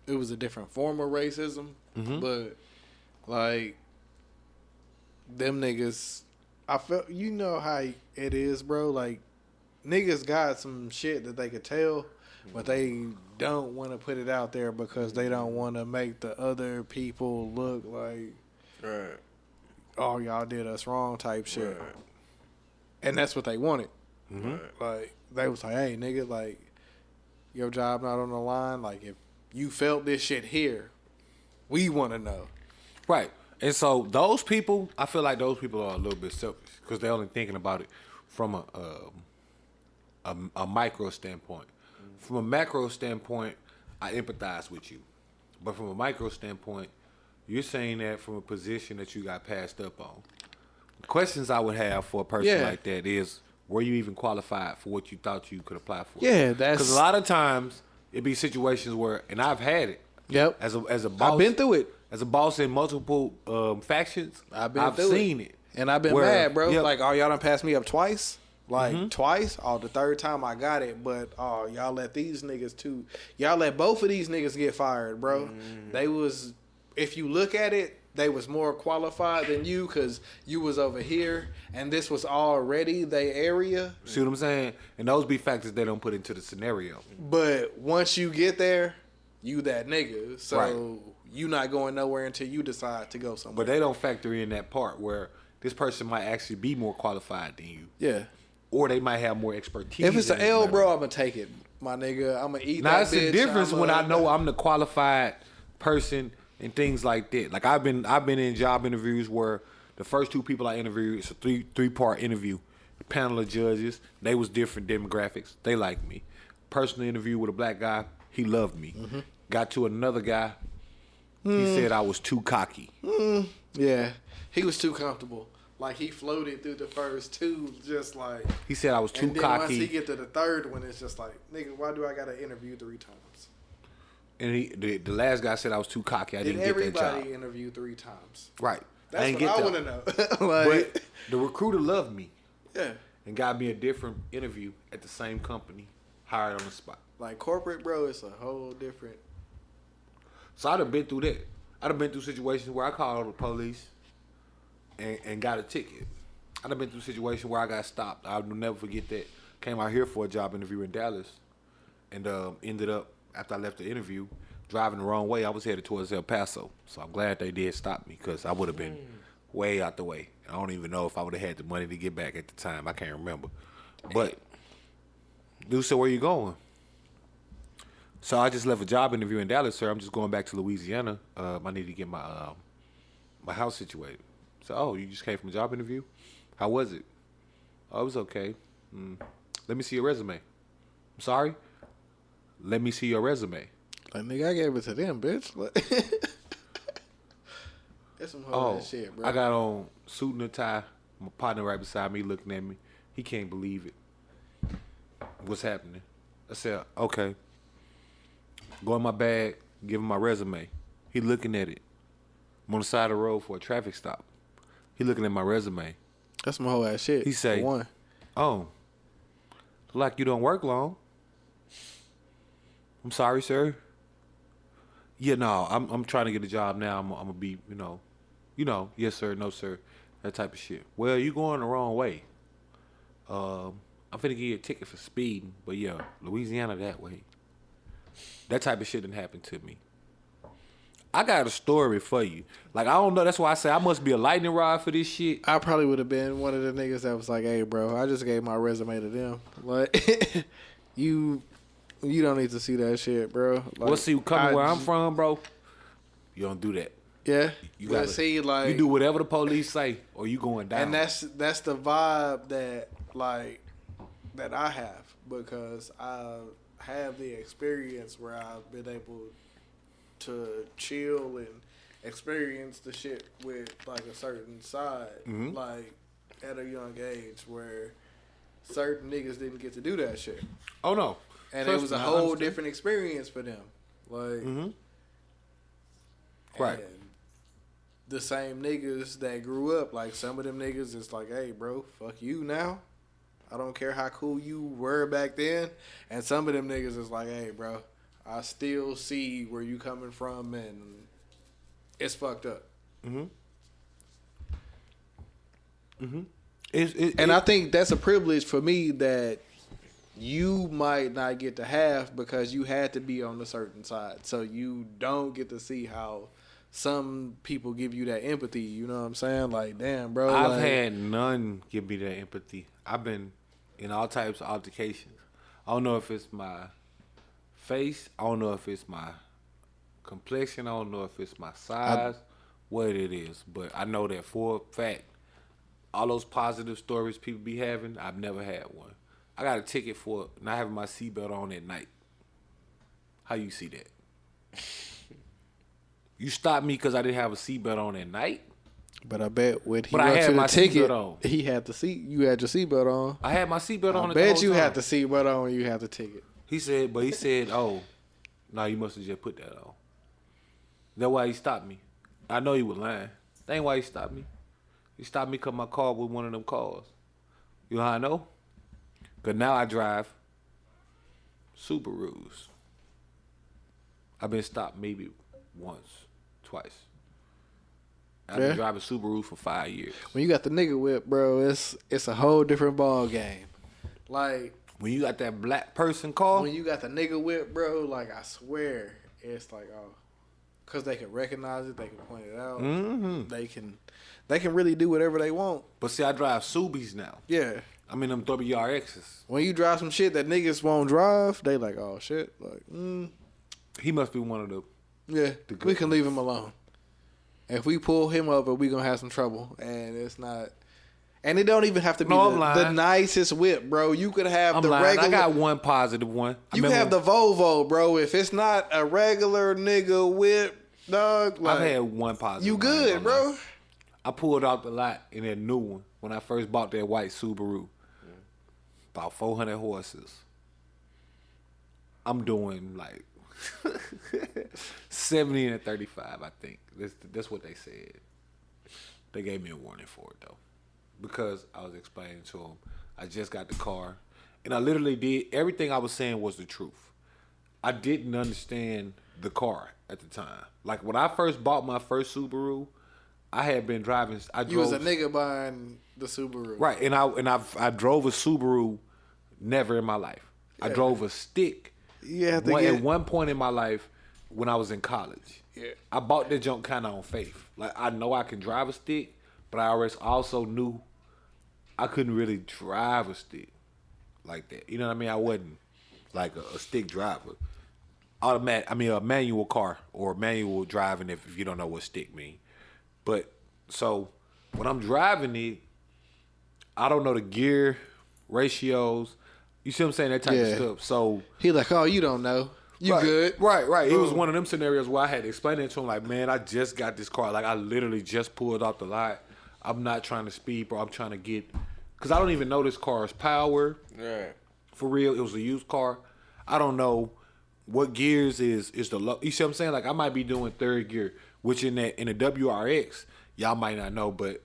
it was a different form of racism. Mm-hmm. But like. Them niggas, I felt, you know how it is, bro. Like, niggas got some shit that they could tell, but they don't want to put it out there because they don't want to make the other people look like, oh, y'all did us wrong type shit. Right. And that's what they wanted. Mm-hmm. Like, they was like, hey, nigga, like, your job not on the line. Like, if you felt this shit here, we want to know. Right. And so those people, I feel like those people are a little bit selfish because they're only thinking about it from a micro standpoint. Mm-hmm. From a macro standpoint, I empathize with you. But from a micro standpoint, you're saying that from a position that you got passed up on. The questions I would have for a person like that is, were you even qualified for what you thought you could apply for? Yeah, that's... Because a lot of times, it'd be situations where, and I've had it. Yep. As a boss. I've been through it. As a boss in multiple factions, I've seen it. And I've been mad, bro. Yep. Like, oh, y'all done passed me up twice? Like, twice? Oh, the third time I got it. But, oh, y'all let these niggas too. Y'all let both of these niggas get fired, bro. They was, if you look at it, they was more qualified than you because you was over here and this was already their area. See what I'm saying? And those be factors they don't put into the scenario. But once you get there, you that nigga. So Right. you not going nowhere until you decide to go somewhere. But they don't factor in that part where this person might actually be more qualified than you. Yeah. Or they might have more expertise. If it's in an this L, matter. bro, I'm gonna take it, my nigga. I'm gonna eat Now that it's bitch. a difference when I know I'm I'm the qualified person and things like that. Like I've been in job interviews where the first two people I interviewed, it's a three-part interview. The panel of judges, they was different demographics. They liked me. Personal interview with a black guy, he loved me. Mm-hmm. Got to another guy, he said I was too cocky. Yeah, he was too comfortable. Like he floated through the first two, just like. He said I was too And then cocky. once he get to the third one, it's just like, nigga, why do I gotta interview 3 times? And the last guy said I was too cocky. I Did didn't get that job. everybody interview 3 times? Right. That's I didn't what get I that. want to know. Like, But the recruiter loved me yeah, and got me a different interview at the same company, hired on the spot. like corporate, bro, it's a whole different. So I'd have been through that. I'd have been through situations where I called the police and got a ticket. I'd have been through situations where I got stopped. I'll never forget that. Came out here for a job interview in Dallas and ended up, after I left the interview, driving the wrong way. I was headed towards El Paso. So I'm glad they did stop me because I would have been way out the way. I don't even know if I would have had the money to get back at the time. I can't remember. But dude said, where you going? So I just left a job interview in Dallas, sir. I'm just going back to Louisiana. I need to get my my house situated. So, oh, you just came from a job interview? How was it? Oh, it was okay. Let me see your resume. I'm sorry? Let me see your resume. Like, nigga, I gave it to them, bitch. Like, that's some whole ass shit, bro. I got on suit and a tie. My partner right beside me looking at me. He can't believe it. What's happening? I said, okay. Go in my bag, give him my resume. He looking at it. I'm on the side of the road for a traffic stop. He looking at my resume. That's some whole ass shit. He say, for one. oh, like you don't work long. I'm sorry, sir. Yeah, no, I'm trying to get a job now. I'm gonna be, yes, sir, no, sir, that type of shit. Well, you going the wrong way. I'm finna give you a ticket for speeding, but yeah, Louisiana that way. That type of shit didn't happen to me. I got a story for you. Like, I don't know. That's why I say I must be a lightning rod for this shit. I probably would have been one of the niggas that was like, hey, bro, I just gave my resume to them. Like, you don't need to see that shit, bro. Like, Well, see, coming where I'm from, bro, you don't do that. Yeah. You But gotta see, like, you do whatever the police say, or you going down. and that's the vibe that, like, that I have, because I have the experience where I've been able to chill and experience the shit with like a certain side, like at a young age, where certain niggas didn't get to do that shit, Oh no, and Trust it was a me, I whole understand. different experience for them. Like, Right. and the same niggas that grew up, like some of them niggas is like, hey, bro, fuck you now. I don't care how cool you were back then. And some of them niggas is like, hey, bro, I still see where you coming from, and it's fucked up. And I think that's a privilege for me that you might not get to have, because you had to be on a certain side. So you don't get to see how some people give you that empathy. You know what I'm saying? Like, damn, bro. I've like, had none give me that empathy. I've been in all types of altercations. I don't know if it's my face. I don't know if it's my complexion. I don't know if it's my size, what it is. But I know that for a fact, all those positive stories people be having, I've never had one. I got a ticket for not having my seatbelt on at night. How you see that? You stopped me because I didn't have a seatbelt on at night? But I bet when he But I went had to the my ticket, seatbelt on. he had the seat. You had your seatbelt on. I had my seatbelt on I at the bet whole you time. had the seatbelt on when you had the ticket. He said, oh, no, you must have just put that on. That's why he stopped me. I know he was lying. That ain't why he stopped me. He stopped me because my car was one of them cars. You know how I know? Because now I drive Subarus. I've been stopped maybe once, twice. I've been driving Subaru for 5 years. When you got the nigga whip, bro, it's a whole different ball game. Like when you got that black person car. When you got the nigga whip, bro, like I swear, it's like because they can recognize it, they can point it out, they can really do whatever they want. But see, I drive Subies now. Yeah. I mean them WRXs. When you drive some shit that niggas won't drive, they like, oh shit, like, He must be one of the. Yeah, we can leave him alone. If we pull him over, we gonna have some trouble, and it's not. And it don't even have to be the nicest whip, bro. You could have the regular. I got one positive one. You can have the Volvo, bro. If it's not a regular nigga whip, dog. Like, I've had one positive. You good, bro? I pulled out the lot in that new one when I first bought that white Subaru. About 400 horses. I'm doing like 70 and 35, I think. That's what they said. They gave me a warning for it, though. Because I was explaining to them, I just got the car. And I literally did, everything I was saying was the truth. I didn't understand the car at the time. Like, when I first bought my first Subaru, I had been driving. You was a nigga buying the Subaru. Right, and I drove a Subaru never in my life. Yeah. I drove a stick at one point in my life when I was in college. Yeah. I bought that junk kind of on faith. Like, I know I can drive a stick, but I also knew I couldn't really drive a stick like that. You know what I mean? I wasn't like a stick driver. A manual car or manual driving if you don't know what stick mean. But so when I'm driving it, I don't know the gear ratios. You see what I'm saying? That type of stuff. So he like, oh, you don't know. You good. Right. It was one of them scenarios where I had to explain it to him like, man, I just got this car. Like, I literally just pulled off the lot. I'm not trying to speed, bro. I'm trying to get... Because I don't even know this car's power. Right. For real. It was a used car. I don't know what gears is the low. You see what I'm saying? Like, I might be doing third gear, which in the WRX, y'all might not know, but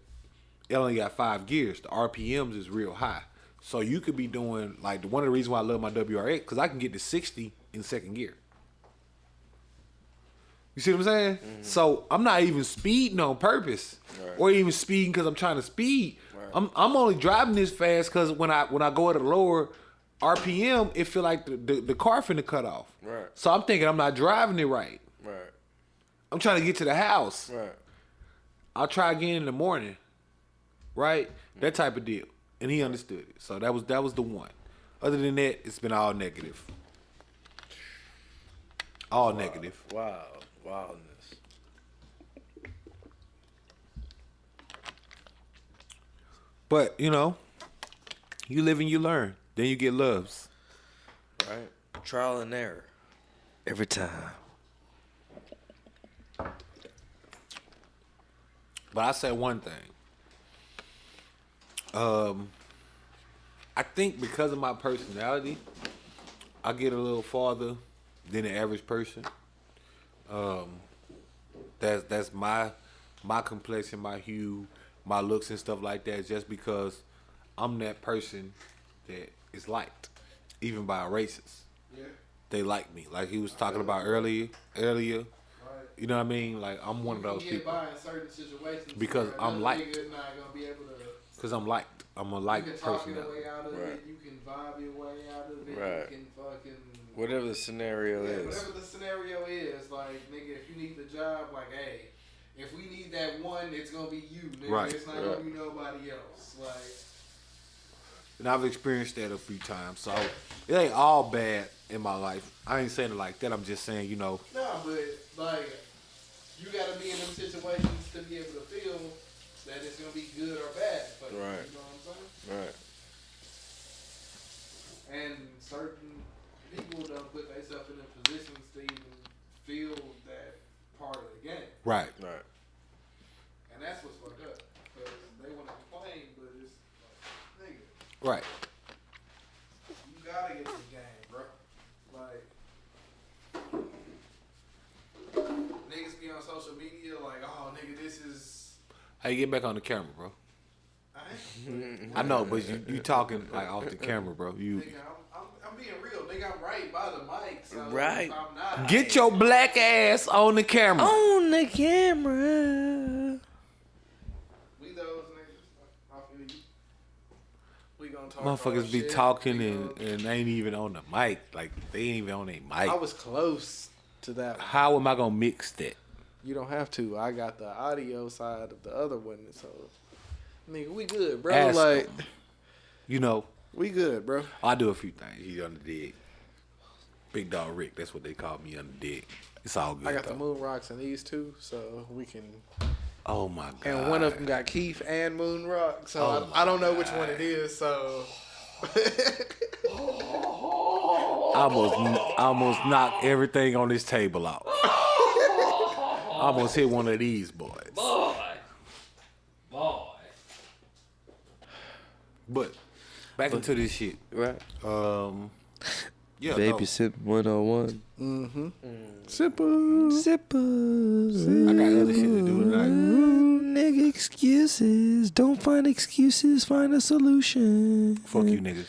it only got 5 gears. The RPMs is real high. So you could be doing, like, one of the reasons why I love my WRX, because I can get to 60 in second gear. You see what I'm saying? Mm-hmm. So I'm not even speeding on purpose, or even speeding because I'm trying to speed. Right. I'm only driving this fast because when I go at a lower RPM, it feel like the car finna cut off. Right. So I'm thinking I'm not driving it right. Right. I'm trying to get to the house. Right. I'll try again in the morning. Right? That type of deal. And he understood it. So that was the one. Other than that, it's been all negative. All negative. Wow. Wildness. But, you know, you live and you learn. Then you get loves. Right. Trial and error. Every time. But I say one thing. I think because of my personality, I get a little farther than the average person. That's my complexion, my hue, my looks and stuff like that. Just because I'm that person that is liked, even by racists. Yeah. They like me, like he was talking about earlier. Right. You know what I mean? Like I'm one of those people. By in certain situations because I'm liked. Because I'm liked. I'm a liked person. You can talk your way out of it. You can vibe your way out of it. Right. You can fucking whatever the scenario is. Whatever the scenario is, like nigga, if you need the job, like hey, if we need that one, it's gonna be you, nigga. Right. It's not gonna be nobody else. Like, and I've experienced that a few times, so it ain't all bad in my life. I ain't saying it like that. I'm just saying, you know. No, but like, you gotta be in them situations to be able to feel that it's gonna be good or bad. But right. You know what I'm saying? Right. And certain people don't put themselves in the positions to even feel that part of the game. Right. Right. And that's what's fucked up. Because they want to complain, but it's like, nigga. Right. You gotta get this game, bro. Like, niggas be on social media like, oh, nigga, this is... How you get back on the camera, bro? I know, but you talking like off the camera, bro. You. Nigga, I'm being real, nigga. I'm right by the mic. So right. I'm not. Get your black ass on the camera. On the camera. Motherfuckers be talking and ain't even on the mic. Like, they ain't even on their mic. I was close to that one. How am I going to mix that? You don't have to. I got the audio side of the other one. So, nigga, we good, bro. Ask like, them. You know. We good, bro. I do a few things. He on the dig. Big Dog Rick. That's what they call me on the dig. It's all good. I got though. the Moon Rocks and these two, so we can... Oh, my God. And one of them got Keith and Moon Rock, so I don't know which one it is, so... I almost knocked everything on this table out. I almost hit one of these boys. Boy. But back into this shit. Right. Yeah. Babysit 101. Mm-hmm. Sippers. I got other shit to do tonight. Nigga, excuses. Don't find excuses. Find a solution. Fuck you niggas.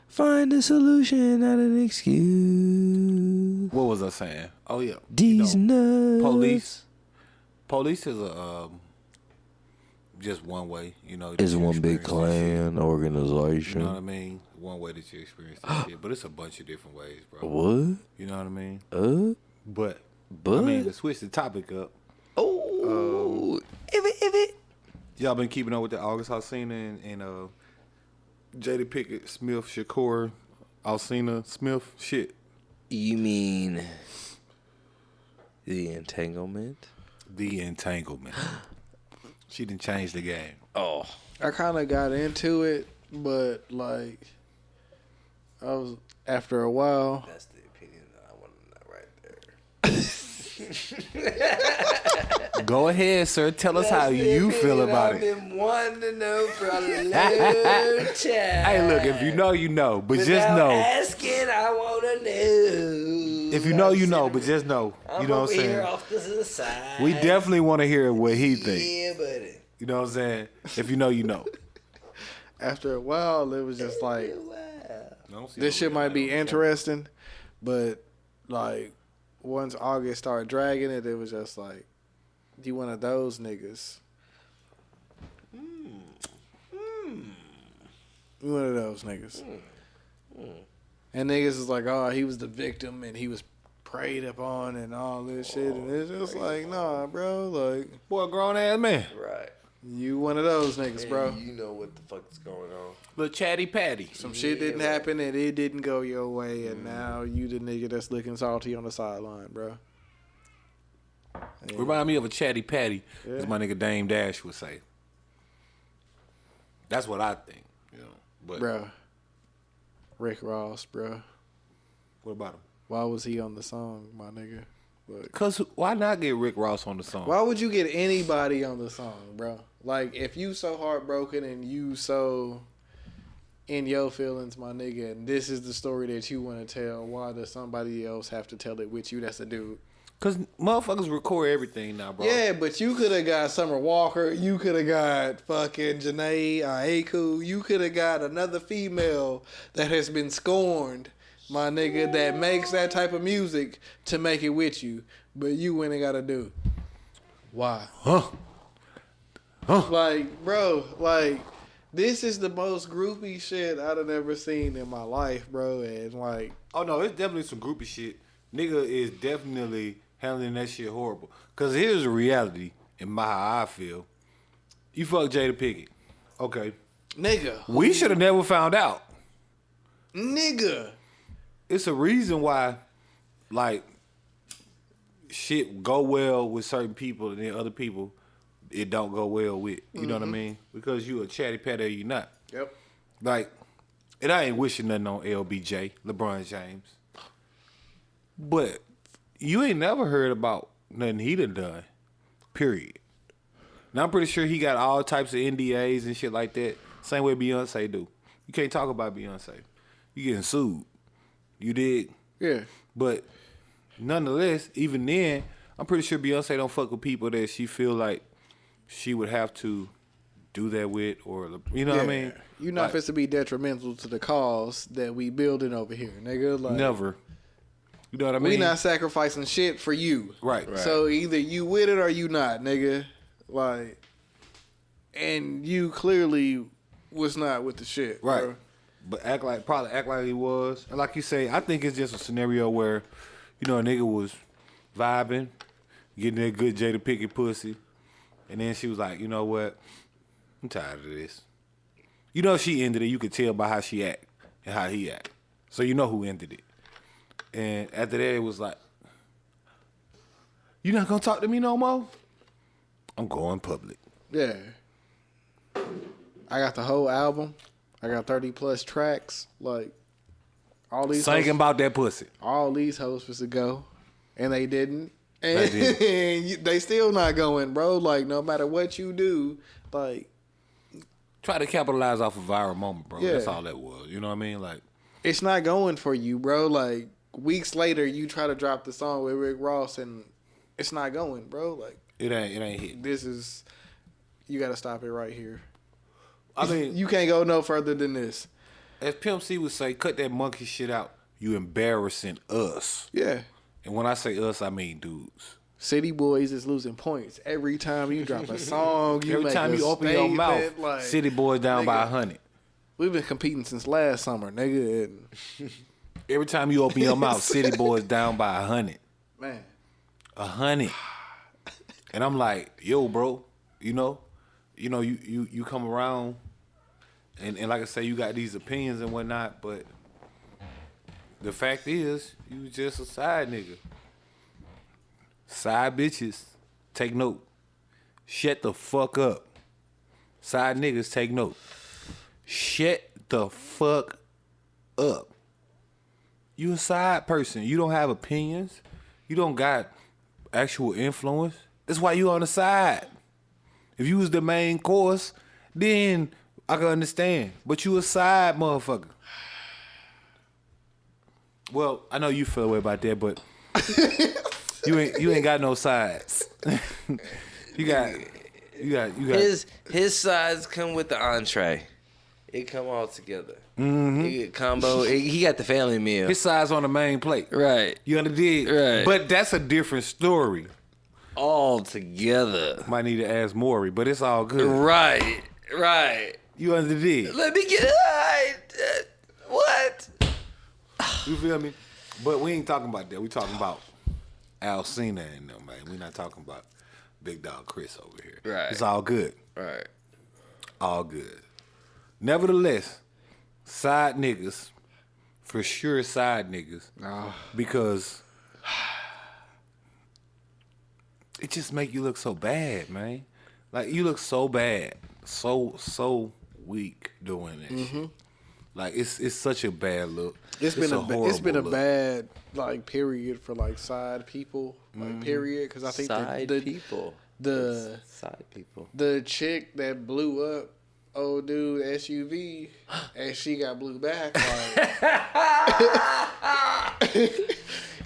Find a solution, not an excuse. What was I saying? Oh yeah. These nuts. Police is a just one way, It's one big clan organization. You know what I mean? One way that you experience that shit, but it's a bunch of different ways, bro. What? You know what I mean? But I mean, to switch the topic up. Oh, if it. Y'all been keeping up with the August Alsina and Jada Pinkett-Smith, Shakur, Alsina Smith shit. You mean the entanglement? The entanglement. She didn't change the game. Oh, I kind of got into it, but like, I was after a while. that's the opinion that I want to know right there. Go ahead, sir. Tell us how you feel about it. I've been wanting to know for a long time. Hey, look, if you know, you know. But just know. Asking, I want to know. If you know, you know. But just know. You know what I'm saying? Off to the side. We definitely want to hear what he thinks. Yeah, buddy. You know what I'm saying? If you know, you know. After a while, it was just like, Wow. this shit might be interesting, but like, once August started dragging it, it was just like, you one of those niggas. You one of those niggas. And niggas is like, oh, he was the victim and he was preyed upon and all this shit. And it's just like, nah, bro. Like, Boy, grown ass man. Right. you one of those niggas, bro. You know what the fuck is going on. Little chatty patty. Some shit didn't happen and it didn't go your way. And now you the nigga that's looking salty on the sideline, bro. Remind me of a chatty patty, as Yeah. my nigga Dame Dash would say. That's what I think. But Bro. Rick Ross, bro. what about him? Why was he on the song, my nigga? Look. Cause why not get Rick Ross on the song? Why would you get anybody on the song, bro? Like, if you so heartbroken and you so in your feelings, my nigga, and this is the story that you want to tell, why does somebody else have to tell it with you? That's a dude. Cause motherfuckers record everything now, bro. Yeah, but you could have got Summer Walker. You could have got fucking Janae Aiko. You could have got another female that has been scorned, my nigga, that makes that type of music to make it with you. But you went and got a dude. Why? Huh? Like, bro, like, this is the most groupie shit I'd have ever seen in my life, bro. And like, Oh no, it's definitely some groupie shit. Nigga is definitely handling that shit horrible. Cause here's the reality, in my how I feel. You fuck Jada Pinkett. Okay. nigga, We should have never found out. nigga. It's a reason why, like, shit go well with certain people and then other people it don't go well with. You know what I mean? Because you a chatty patty or you not. Yep. Like, and I ain't wishing nothing on LBJ, LeBron James. But you ain't never heard about nothing he done. Period. Now I'm pretty sure he got all types of NDAs and shit like that. Same way Beyonce do. You can't talk about Beyonce. You getting sued. You dig? Yeah. But nonetheless, even then, I'm pretty sure Beyonce don't fuck with people that she feel like she would have to do that with, or you know what I mean? You're not supposed to be detrimental to the cause that we building over here, nigga. Like, Never. You know what I mean? we not sacrificing shit for you. Right. So either you with it or you not, nigga. Like, and you clearly was not with the shit, right? bro. But probably act like he was. And like you say, I think it's just a scenario where, a nigga was vibing, getting that good Jada Pinkett pussy, and then she was like, you know what? I'm tired of this. She ended it. You could tell by how she act and how he act. So you know who ended it. And after that, it was like, you not gonna talk to me no more? I'm going public. Yeah. I got the whole album. I got 30 plus tracks. Like, all these Singing about that pussy. All these hoes was to go, and they didn't. And they still not going, bro. Like, no matter what you do, like, try to capitalize off a viral moment, bro. Yeah. That's all that was. You know what I mean? Like, it's not going for you, bro. Like, weeks later, you try to drop the song with Rick Ross, and it's not going, bro. Like, it ain't hit. This is, you got to stop it right here. I mean, you can't go no further than this. As Pimp C would say, cut that monkey shit out. You embarrassing us. Yeah. And when I say us, I mean dudes. City Boys is losing points every time you drop a song. Every time you open your mouth, like, City Boys down by 100. We've been competing since last summer, nigga. And every time you open your mouth, City Boys down by 100. Man. 100. And I'm like, yo, bro, you come around and like I say, you got these opinions and whatnot, but the fact is, you just a side nigga. Side bitches, take note. Shut the fuck up. Side niggas, take note. Shut the fuck up. You a side person. You don't have opinions. You don't got actual influence. That's why you on the side. If you was the main course, then I can understand. But you a side motherfucker. Well, I know you feel away about that, but you ain't got no sides. you got his sides come with the entree. It come all together. Mm-hmm. He get combo. He got the family meal. His sides on the main plate. Right. You understand? Right. But that's a different story. All together. Might need to ask Maury, but it's all good. Right. You understand? Let me get what? You feel me? But we ain't talking about that. We talking about Alcina and them, man. We not talking about Big Dog Chris over here. Right. It's all good. Right. All good. Nevertheless, side niggas, for sure side niggas, because it just make you look so bad, man. Like, you look so bad, so weak doing that shit. Like, it's such a bad look. It's been a bad like period for like side people, like period. Because I think side people. The chick that blew up old dude SUV, and she got blew back. Like,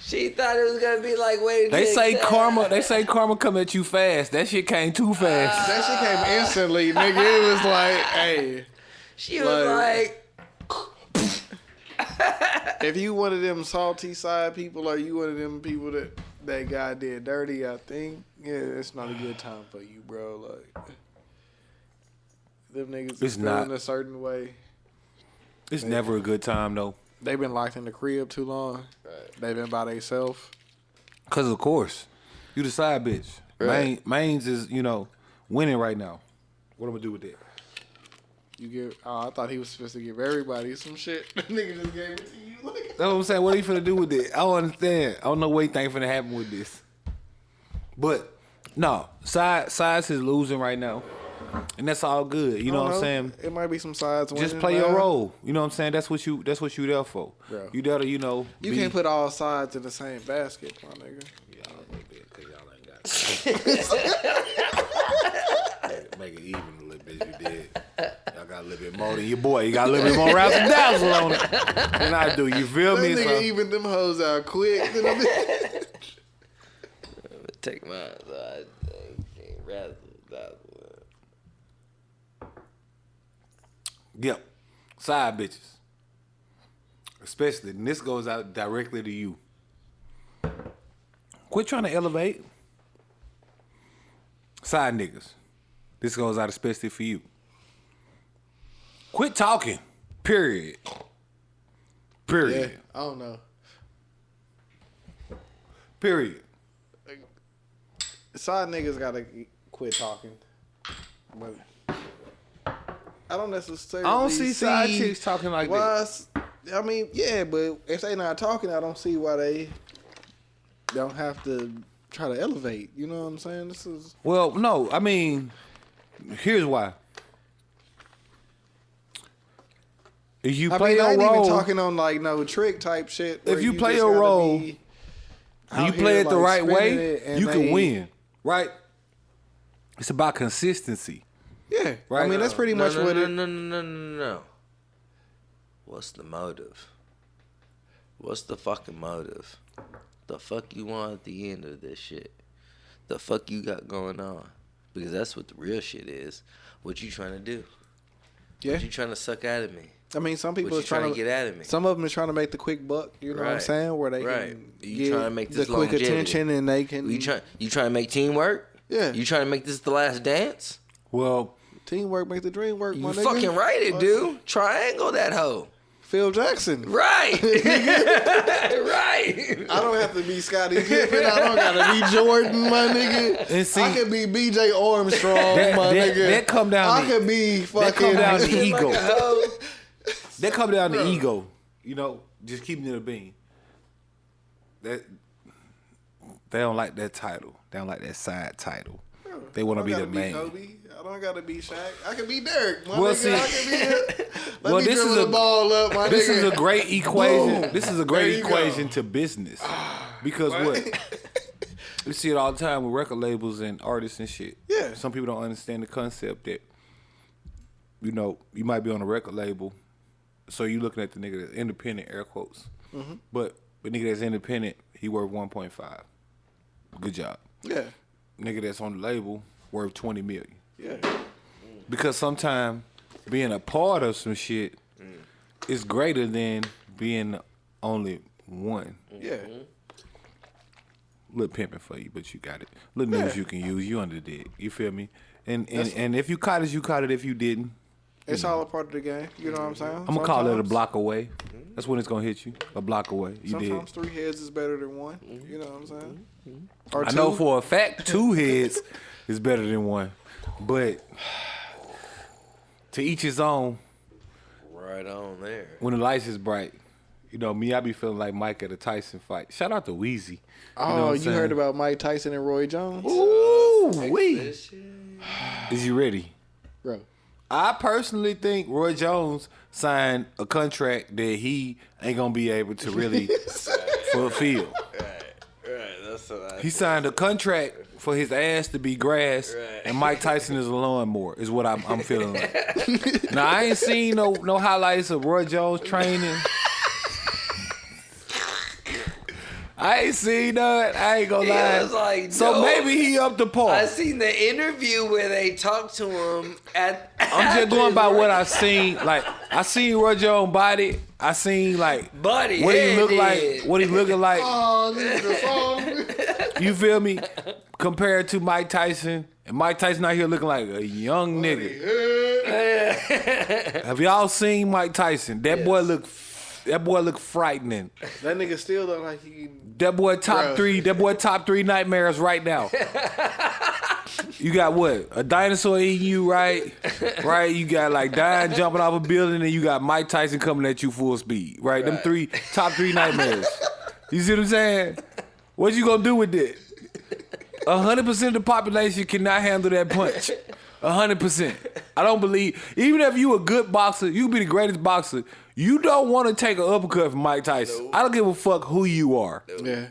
she thought it was gonna be like wait. They say karma come at you fast. That shit came too fast. That shit came instantly, nigga. It was like, hey. She was like. If you one of them salty side people, or you one of them people that guy did dirty, I think, yeah, it's not a good time for you, bro. Like, them niggas is feeling a certain way. It's never a good time, though. They've been locked in the crib too long. Right. They've been by themselves. Because, of course, you the side bitch. Right. Mains is, winning right now. What am I going to do with that? You give. I thought he was supposed to give everybody some shit. Nigga just gave it to you. That's what I'm saying. What are you finna do with it? I don't understand. I don't know what you think finna happen with this. But no, sides is losing right now, and that's all good. You know what I'm saying? It might be some sides. Just play your role. You know what I'm saying? That's what you there for. Bro. You there to You can't put all sides in the same basket, my nigga. Y'all ain't big because y'all ain't got it. Make it even a little bit. You did. Y'all got a little bit more than your boy. You got a little bit more razzle dazzle on it than I do. You feel me? That nigga even them hoes out quick. Take mine. So I razzle dazzle. Yep. Side bitches. Especially, and this goes out directly to you. Quit trying to elevate. Side niggas. This goes out especially for you. Quit talking. Period. Yeah, I don't know. Period. Side niggas gotta quit talking. But I don't necessarily. I don't see side chicks talking like that. I mean, yeah, but if they not talking, I don't see why they don't have to try to elevate. You know what I'm saying? This is Well, no, I mean, here's why. If you play your I ain't role, even talking on like no trick type shit. if you play your role and you play it the right way, you can win, right? It's about consistency. Yeah, Right? I mean that's pretty much what it. No. What's the motive? What's the fucking motive? The fuck you want at the end of this shit? The fuck you got going on? Because that's what the real shit is. What you trying to do? Yeah, What you trying to suck out of me? I mean some people What are you trying to get out of me? Some of them are trying to make the quick buck. You know what I'm Right. saying? Where they Right. can You get trying to make this the quick longevity. attention and they can. You trying to make teamwork? Yeah. You trying to make this the last dance? Well, Teamwork make the dream work. My You nigga. fucking right it, dude. Triangle that hoe. Phil Jackson. Right. Right. I don't have to be Scottie Pippen. I don't gotta be Jordan, my nigga. And see- I could be B.J. Armstrong, my that- nigga. that come down I to- could be fucking. that come down to Like ego. a hoe. That come down to ego. You know, just keeping it a bean. That they don't like that title. They don't like that side title. They want to be the main. Kobe. I don't gotta be Shaq. I can be Derek. My Well, nigga, see- I can be. Let Well, me this is dribble a- the ball up, my This nigga. is a great equation. Boom. This is a There great you equation go. to business. Because what? We see it all the time with record labels and artists and shit. Yeah. Some people don't understand the concept that, you know, you might be on a record label, so you looking at the nigga that's independent, air quotes. Mm-hmm. But the nigga that's independent, he worth 1.5. Good job. Yeah. Nigga that's on the label worth 20 million. Yeah. Because sometimes being a part of some shit is greater than being only one. Yeah. Little pimping for you, but you got it. Little news you can use. You underdid. You feel me? And if you caught it, you caught it. If you didn't, It's all a part of the game. You know what I'm saying? I'm gonna call it a block away. That's when it's gonna hit you. A block away. You Sometimes did. 3 heads is better than one. You know what I'm saying? Or I two. know for a fact 2 heads is better than 1, but to each his own. Right on there. When the lights is bright, you know me, I be feeling like Mike at a Tyson fight. Shout out to Weezy. Oh, you heard about Mike Tyson and Roy Jones? Ooh, wee. This shit. Is you ready? Bro. I personally think Roy Jones signed a contract that he ain't gonna be able to really fulfill. Right. That's what He signed a contract for his ass to be grass, Right. and Mike Tyson is a lawnmower. Is what I'm feeling like. Now I ain't seen no highlights of Roy Jones training. I ain't seen none. I ain't gonna lie. was like, so no. maybe he up the par. I seen the interview where they talked to him at. I'm just going by what I seen. Like I seen Roy Jones body. I seen like Buddy, what he look head like. did. What he looking like. Oh, nigga. You feel me? Compared to Mike Tyson, and Mike Tyson out here looking like a young nigga. Have y'all seen Mike Tyson? That boy look frightening. That nigga still look like he. That boy top Bruh. 3. That boy top 3 nightmares right now. You got what? A dinosaur eating you, right? Right? You got like dying jumping off a building, and you got Mike Tyson coming at you full speed. Right? Them top 3 nightmares. You see what I'm saying? What you gonna do with that? 100% of the population cannot handle that punch. 100%. I don't believe. Even if you a good boxer, you be the greatest boxer. You don't want to take an uppercut from Mike Tyson. I don't give a fuck who you are. Yeah.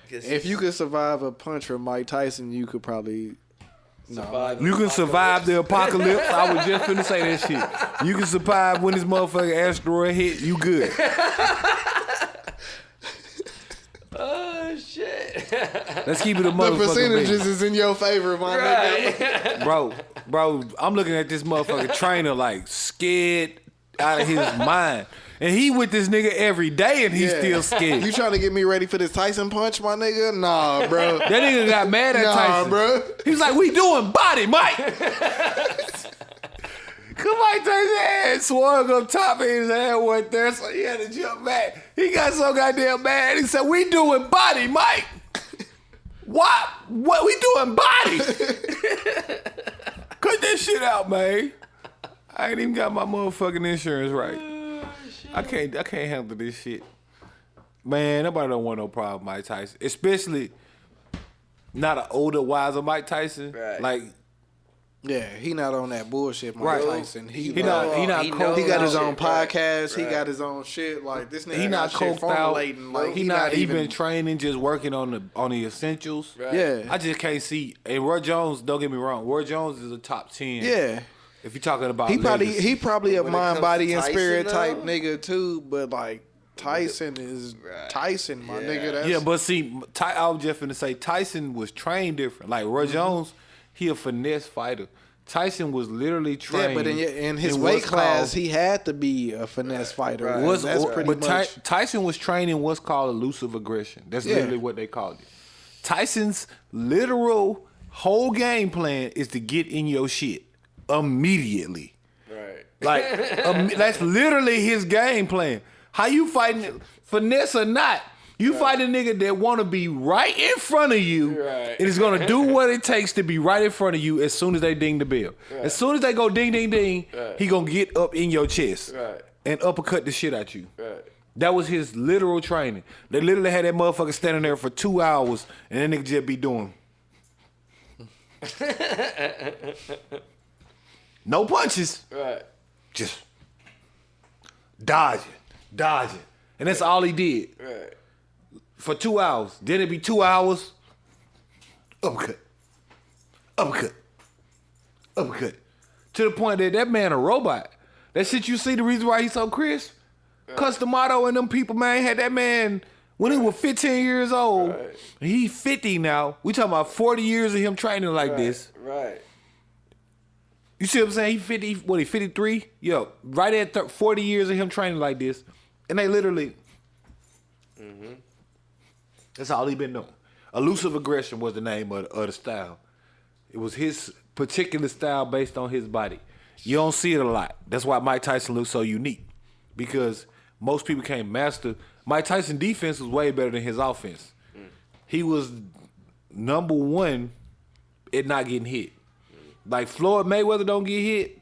If you could survive a punch from Mike Tyson, you could probably. Survive You can survive the apocalypse. I was just finna say that shit. You can survive when this motherfucking asteroid hit. You good. Oh shit! Let's keep it a The motherfucking percentages business. is in your favor, my nigga. Bro, I'm looking at this motherfucking trainer like scared out of his mind. And he with this nigga every day and he's Yeah. still scared. You trying to get me ready for this Tyson punch, my nigga? Nah, bro. That nigga got mad at Tyson. Nah, bro. He was like, we doing body, Mike. Cause Mike Tyson had swung up top of his head one there, so he had to jump back. He got so goddamn mad. He said, "We doing body, Mike." What? What we doing body? Cut that shit out, man. I ain't even got my motherfucking insurance right. I can't handle this shit. Man, nobody don't want no problem, Mike Tyson. Especially not an older, wiser Mike Tyson. Right. Like, yeah, he not on that bullshit, Mike Right. Tyson. He not he got his own shit, podcast. right. He got his own shit. Like this nigga he not got shit coked out. formulating. Like He not even training, just working on the essentials. Right. Yeah. I just can't see. And Roy Jones, don't get me wrong, Roy Jones is a top 10. Yeah. If you're talking about He legacy. probably a When it mind, comes body, to and Tyson, spirit type though? nigga too. But like Tyson is Right. Tyson, my Yeah. nigga. That's, Yeah, but see, I was just finna say Tyson was trained different. Like Roy Jones, he a finesse fighter. Tyson was literally trained. yeah, but in his in weight what's class, called- he had to be a finesse fighter. Right. And that's pretty but much. Tyson was trained in what's called elusive aggression. That's Yeah. literally what they called it. Tyson's literal whole game plan is to get in your shit immediately. Right. Like that's literally his game plan. How you fighting finesse or not? You fight a nigga that want to be right in front of you, Right. and is gonna do what it takes to be right in front of you as soon as they ding the bell. As soon as they go ding ding ding, Right. he gonna get up in your chest Right. and uppercut the shit out you. Right. That was his literal training. They literally had that motherfucker standing there for 2 hours, and that nigga just be doing. No punches, Right. just dodging. And that's all he did Right. for 2 hours. Then it'd be 2 hours, uppercut. To the point that that man a robot. That shit you see, the reason why he's so crisp? Customato and them people, man, had that man when he was 15 years old. Right. He 50 now. We talking about 40 years of him training like Right. this. Right. You see what I'm saying? He 50, what, he 53? Yo, right at 40 years of him training like this. And they literally, that's all he been doing. Elusive aggression was the name of the style. It was his particular style based on his body. You don't see it a lot. That's why Mike Tyson looks so unique. Because most people can't master. Mike Tyson's defense was way better than his offense. He was number one at not getting hit. Like Floyd Mayweather don't get hit,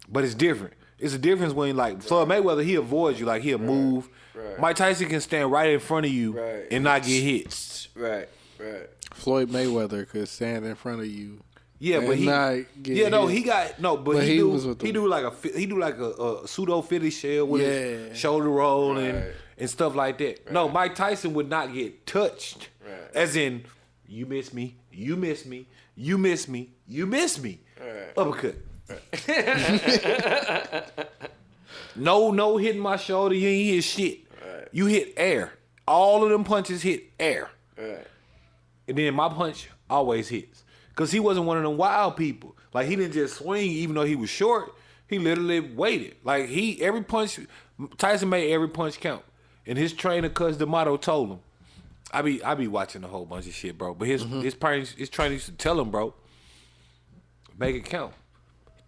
but it's different. It's a difference when like Floyd Mayweather, he avoids you, like he'll move. Right. Mike Tyson can stand right in front of you Right. and not get hit. Right. Right. Floyd Mayweather could stand in front of you. Yeah, but and he, not get yeah, no, hit. he got no, but, But he was with do like a pseudo Philly shell with Yeah. his shoulder roll Right. and stuff like that. No, Mike Tyson would not get touched, Right. as in you miss me, you miss me, you miss me, you miss me, Right. uppercut. No hitting my shoulder, you ain't hit shit. Right. You hit air. All of them punches hit air. Right. And then my punch always hits. Because he wasn't one of them wild people. Like, he didn't just swing even though he was short. He literally waited. Like, every punch, Tyson made every punch count. And his trainer, Cuz D'Amato, told him. I be watching a whole bunch of shit, bro. But his trainer used to tell him, bro, make it count.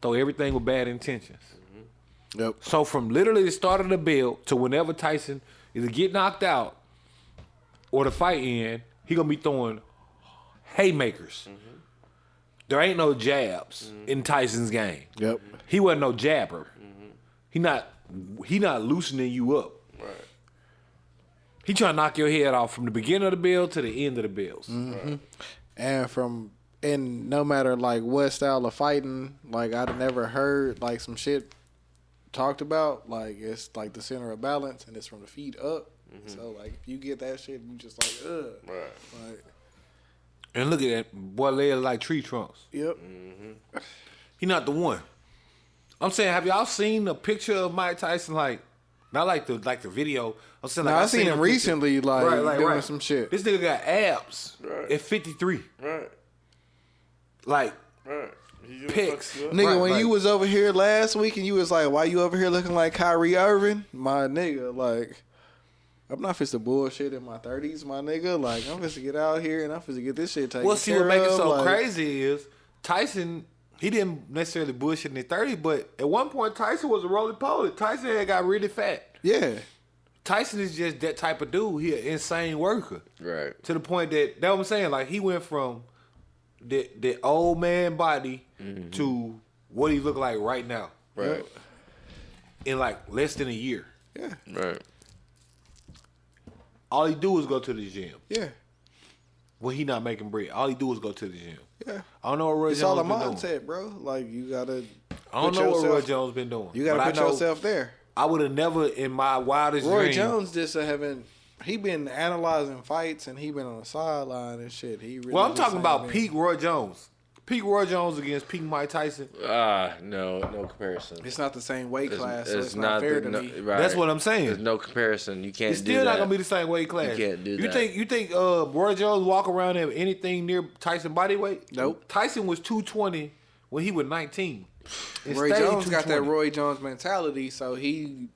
Throw everything with bad intentions. Yep. So from literally the start of the build to whenever Tyson either get knocked out or the fight end, he gonna be throwing haymakers. There ain't no jabs in Tyson's game. Yep. He wasn't no jabber. He not loosening you up. Right. He trying to knock your head off from the beginning of the build to the end of the builds. And no matter like what style of fighting, like I'd never heard like some shit talked about. Like it's like the center of balance and it's from the feet up. So like if you get that shit, you just like ugh. Right. Like And look at that boy legs like tree trunks. yep. He not the one. I'm saying, have y'all seen a picture of Mike Tyson? Like, not like the video. I'm saying, like, I seen him a picture. recently, like doing some shit. This nigga got abs Right. at 53. Right. Like, Right. He just Pics. fucks you up. Nigga, Right, when right. you was over here last week and you was like, why you over here looking like Kyrie Irving? My nigga, like, I'm not finna bullshit in my 30s, my nigga. Like, I'm finna get out here and I'm finna get this shit taken well, see care what make it of, so like, crazy is Tyson, he didn't necessarily bullshit in his 30s, but at one point Tyson was a roly-poly. Tyson had got really fat. Yeah. Tyson is just that type of dude. He an insane worker. Right. To the point that's what I'm saying. Like, he went from the old man body to what he look like right now. Right. In like less than a year. Yeah. Right. All he do is go to the gym. Yeah. When he not making bread, all he do is go to the gym. Yeah. I don't know what Roy It's Jones all a been doing. mindset, bro. Like, you gotta. I don't know what Roy Jones been doing. You gotta put yourself there. I would have never in my wildest Roy dream. Jones just haven't. He been analyzing fights and he been on the sideline and shit. He really. Well, I'm talking about been. peak Roy Jones. Peak Roy Jones against peak Mike Tyson. No comparison. It's not the same weight class, so It's it's not fair to no, me. right. That's what I'm saying. There's no comparison. You can't. It's do still that. not gonna be the same weight class. You can't do you that. You think Roy Jones walk around at anything near Tyson body weight? Nope. Tyson was 220 when he was 19. Roy Jones got that Roy Jones mentality, so he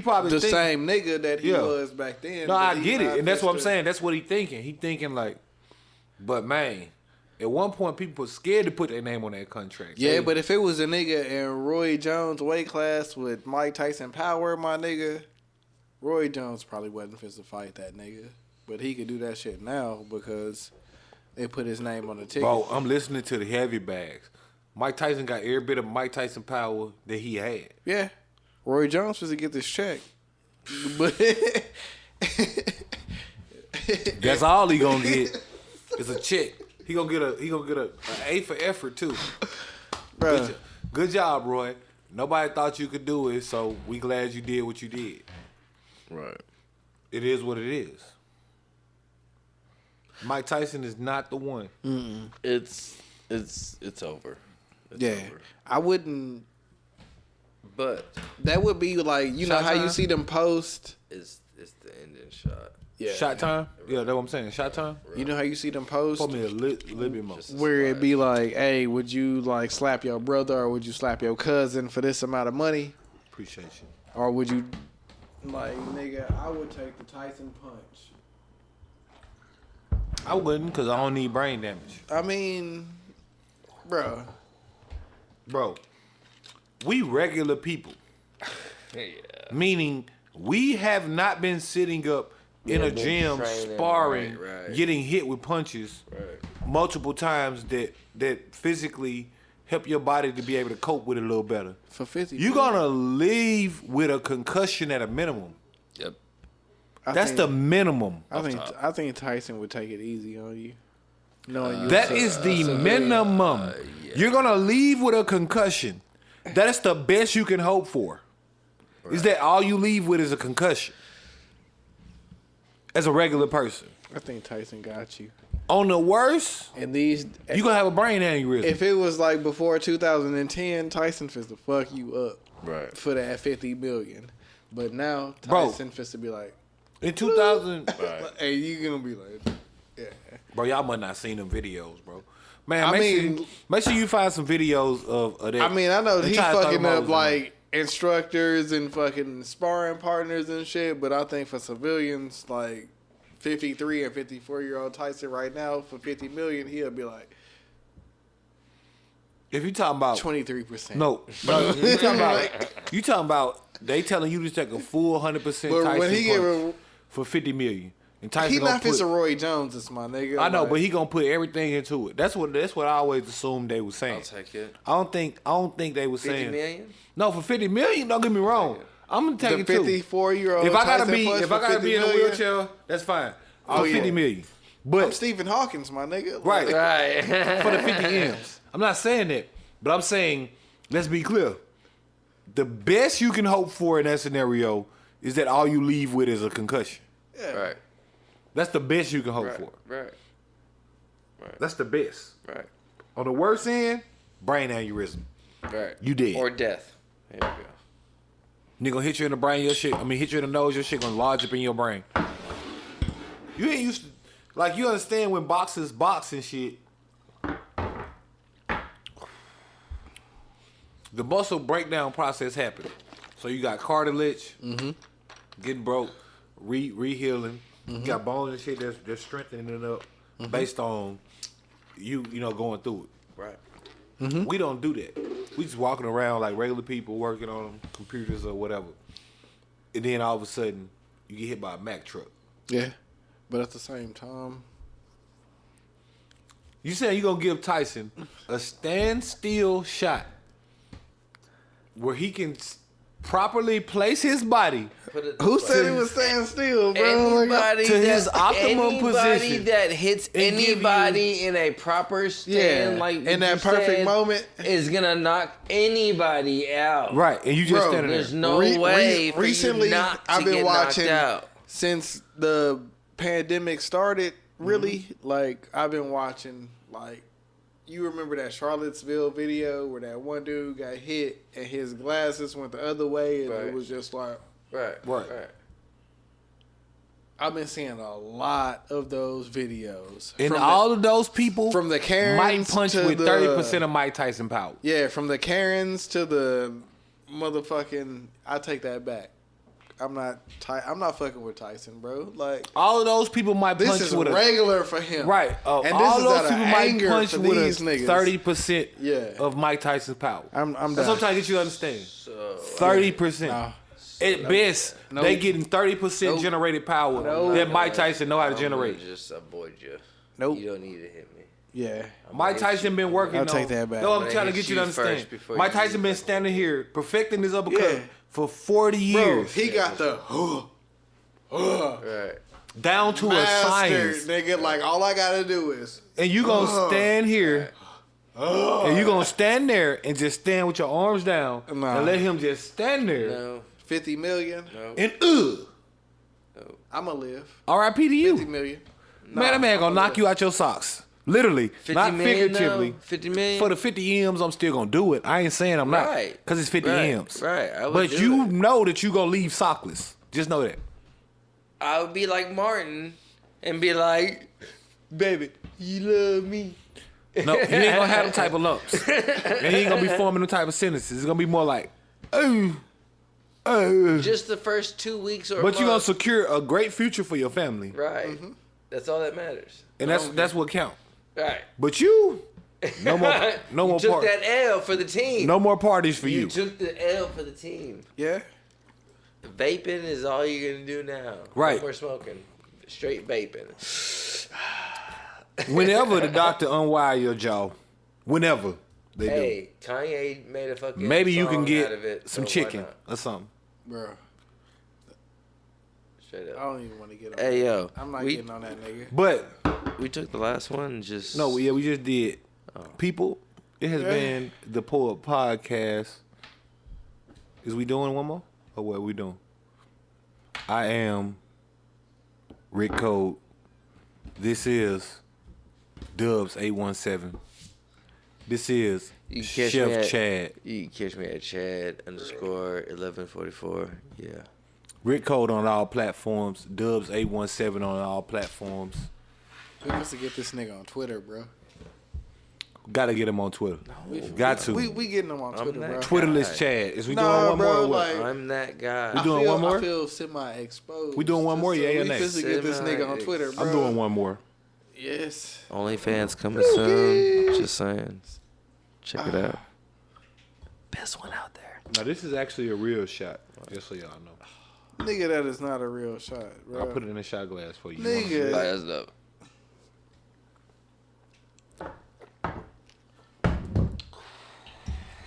probably the same nigga that he was back then. No, but I he get it, not and that's what I'm just saying. That's what he thinking. He thinking like, but man, at one point people were scared to put their name on that contract. Yeah, but if it was a nigga in Roy Jones weight class with Mike Tyson power, my nigga, Roy Jones probably wasn't fit to fight that nigga. But he could do that shit now because they put his name on the ticket. Bro, I'm listening to the heavy bags. Mike Tyson got every bit of Mike Tyson power that he had. Yeah. Roy Jones was to get this check. But that's all he gonna get is a check. He gonna get a A for effort too. Bruh. Good job, Roy. Nobody thought you could do it, so we glad you did what you did. Right. It is what it is. Mike Tyson is not the one. It's over. It's Yeah. over. I wouldn't. But That would be like, you know Shot how time? you see them post? it's the ending shot. Yeah. Shot time? Yeah, that's what I'm saying. Shot time? You know how you see them post? Put me a little bit more. Just- Where it'd be like, hey, would you like slap your brother or would you slap your cousin for this amount of money? Appreciate you. Or would you, like, nigga, I would take the Tyson punch. I wouldn't, because I don't need brain damage. I mean, bro. Bro, we regular people. Yeah. Meaning, we have not been sitting up in a been gym training, sparring, right. getting hit with punches multiple times that physically help your body to be able to cope with it a little better. For 50. You're gonna leave with a concussion at a minimum. Yep. That's the minimum. I think Tyson would take it easy on you. Knowing you That is the minimum. You're gonna leave with a concussion. That is the best you can hope for. Is that all you leave with is a concussion? As a regular person. I think Tyson got you. On the worst, And these, you gonna have a brain aneurysm. if it was like before 2010, Tyson fist to fuck you up Right. for that 50 million. But now Bro. Tyson fist to be like, In 2000, hey, you gonna be like, yeah. bro, y'all must not seen them videos, bro. Man, I make mean- sure, make sure you find some videos of that. I mean, I know They he try to throw fucking them up hoes in like instructors and fucking sparring partners and shit, but I think for civilians, like 53 and 54-year-old Tyson right now, for 50 million, he'll be like If you talking about 23%. no, you talking about they telling you to take a full 100% But Tyson when he punch for 50 million, and Tyson he gonna not fits put, a Roy Jones, is my nigga. I know, like, but he gonna put everything into it. That's what I always assumed they was saying. I'll take it. I don't think they was 50 saying million? no for 50 million. Don't get me wrong. I'm gonna take the it too. 54-year-old. If I gotta Tyson be punch for 50 in a million, wheelchair, that's fine. Oh, For 50 yeah. million. But I'm Stephen Hawkins, my nigga. right, Like, Right. for the 50 M's. I'm not saying that, but I'm saying let's be clear. The best you can hope for in that scenario is that all you leave with is a concussion. yeah. Right. That's the best you can hope Right. for. Right. That's the best. Right. On the worst end, brain aneurysm. Right. You dead. Or death. There you go. Nigga gonna hit you in the brain, your shit. I mean, hit you in the nose, your shit gonna lodge up in your brain. You ain't used to, like, you understand when boxers box and shit. The muscle breakdown process happened. So you got cartilage, getting broke, re-healing. You got bones and shit that's strengthening it up based on you know, going through it. Right. Mm-hmm. We don't do that. We just walking around like regular people working on computers or whatever. And then all of a sudden, you get hit by a Mack truck. Yeah. But at the same time, You saying you gonna give Tyson a standstill shot where he can properly place his body who said he was staying still, bro? Anybody to his optimum position that hits and give anybody in a proper stand, Yeah, like in that you perfect said, moment. is gonna knock anybody out. right, and you just Bro, standing there. There's no way for recently, you not to I've been get watching knocked out. since the pandemic started. Really, Mm-hmm. like I've been watching. Like, you remember that Charlottesville video where that one dude got hit and his glasses went the other way, and Right. it was just like, Right. I've been seeing a lot of those videos. And From all of those people from the Karens might punch to with the- 30% of Mike Tyson power. Yeah, from the Karens to the motherfucking. I take that back. I'm not fucking with Tyson, bro. Like, All of those people might this punch is with regular for him, right. And all this is those out of people might anger punch for with these a niggas. 30% Yeah. of Mike Tyson's power. I'm That's what done. I'm trying to get you to understand. So 30%. Nah. At best, Nope. they getting 30% Nope. generated power Nope. that Mike Tyson know how to I'm generate. gonna just avoid you. Nope. You don't need to hit me. Yeah. Mike Tyson been working I'll on. take that back. No, I'm But trying to hit get you to you first understand. before Mike you Tyson do been that. standing here perfecting his uppercut Yeah. for 40 Bro, years. he got the Right. Down to a mastered, science. nigga. Like, all I gotta do is And you gonna stand here. And you gonna stand there and just stand with your arms down Nah. and let him just stand there. No. 50 million. No. And No. I'ma live. R.I.P. to you. 50 million. Man, that man gonna knock you out your socks. Literally. 50 Not million, figuratively. though? 50 million? For the 50 M's, I'm still gonna do it. I ain't saying I'm not. Right. Because it's 50 Right. M's. Right. I would But do you it. know that you gonna leave sockless. Just know that. I would be like Martin and be like, baby, you love me. No, you ain't gonna have them type of lumps. And he ain't gonna be forming them type of sentences. It's gonna be more like, oh, oh. Just the first 2 weeks or But a you're gonna month. secure a great future for your family. Right. Mm-hmm. That's all that matters. And that's what count. Right. But you, no more You took parties. that L for the team. No more parties for You you. took the L for the team. Yeah. Vaping is all you're gonna do now. Right. No more smoking. Straight vaping. Whenever the doctor unwire your jaw, whenever they Hey, Kanye made a fucking do, maybe you can song out of get it, some so why chicken not? or something. Bro, Straight I up. don't even want to get on Hey that. yo, I'm not we, getting on that nigga. But we took the last one and just no, yeah, we just did. Oh. People, it has been the Poet Podcast. Is we doing one more? Or what are we doing? I am Rick Code. This is Dubz 817. This is You can catch Chef me at- Chad. You can catch me at Chad_1144. Yeah. Rick Code on all platforms. Dubz 817 on all platforms. We supposed to get this nigga on Twitter, bro. Gotta get him on Twitter. Got to. We getting him on Twitter, that bro. Twitterless Chad. Is we doing Nah, one bro, more or what? like- I'm that guy. We doing one more? I feel semi-exposed. We doing one more, yeah, or We nay? supposed to get this nigga on Twitter, bro. I'm doing one more. Yes. OnlyFans coming soon. Just saying. Check it out. Best one out there. Now this is actually a real shot. Just so y'all know. Nigga, that is not a real shot, bro. I'll put it in a shot glass for you. Nigga. That's dope.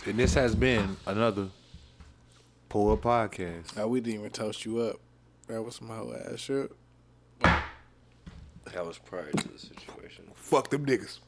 And this has been another Poor Podcast. Nah, we didn't even toast you up. That was some whole ass shit. That was prior to the situation. Fuck them niggas.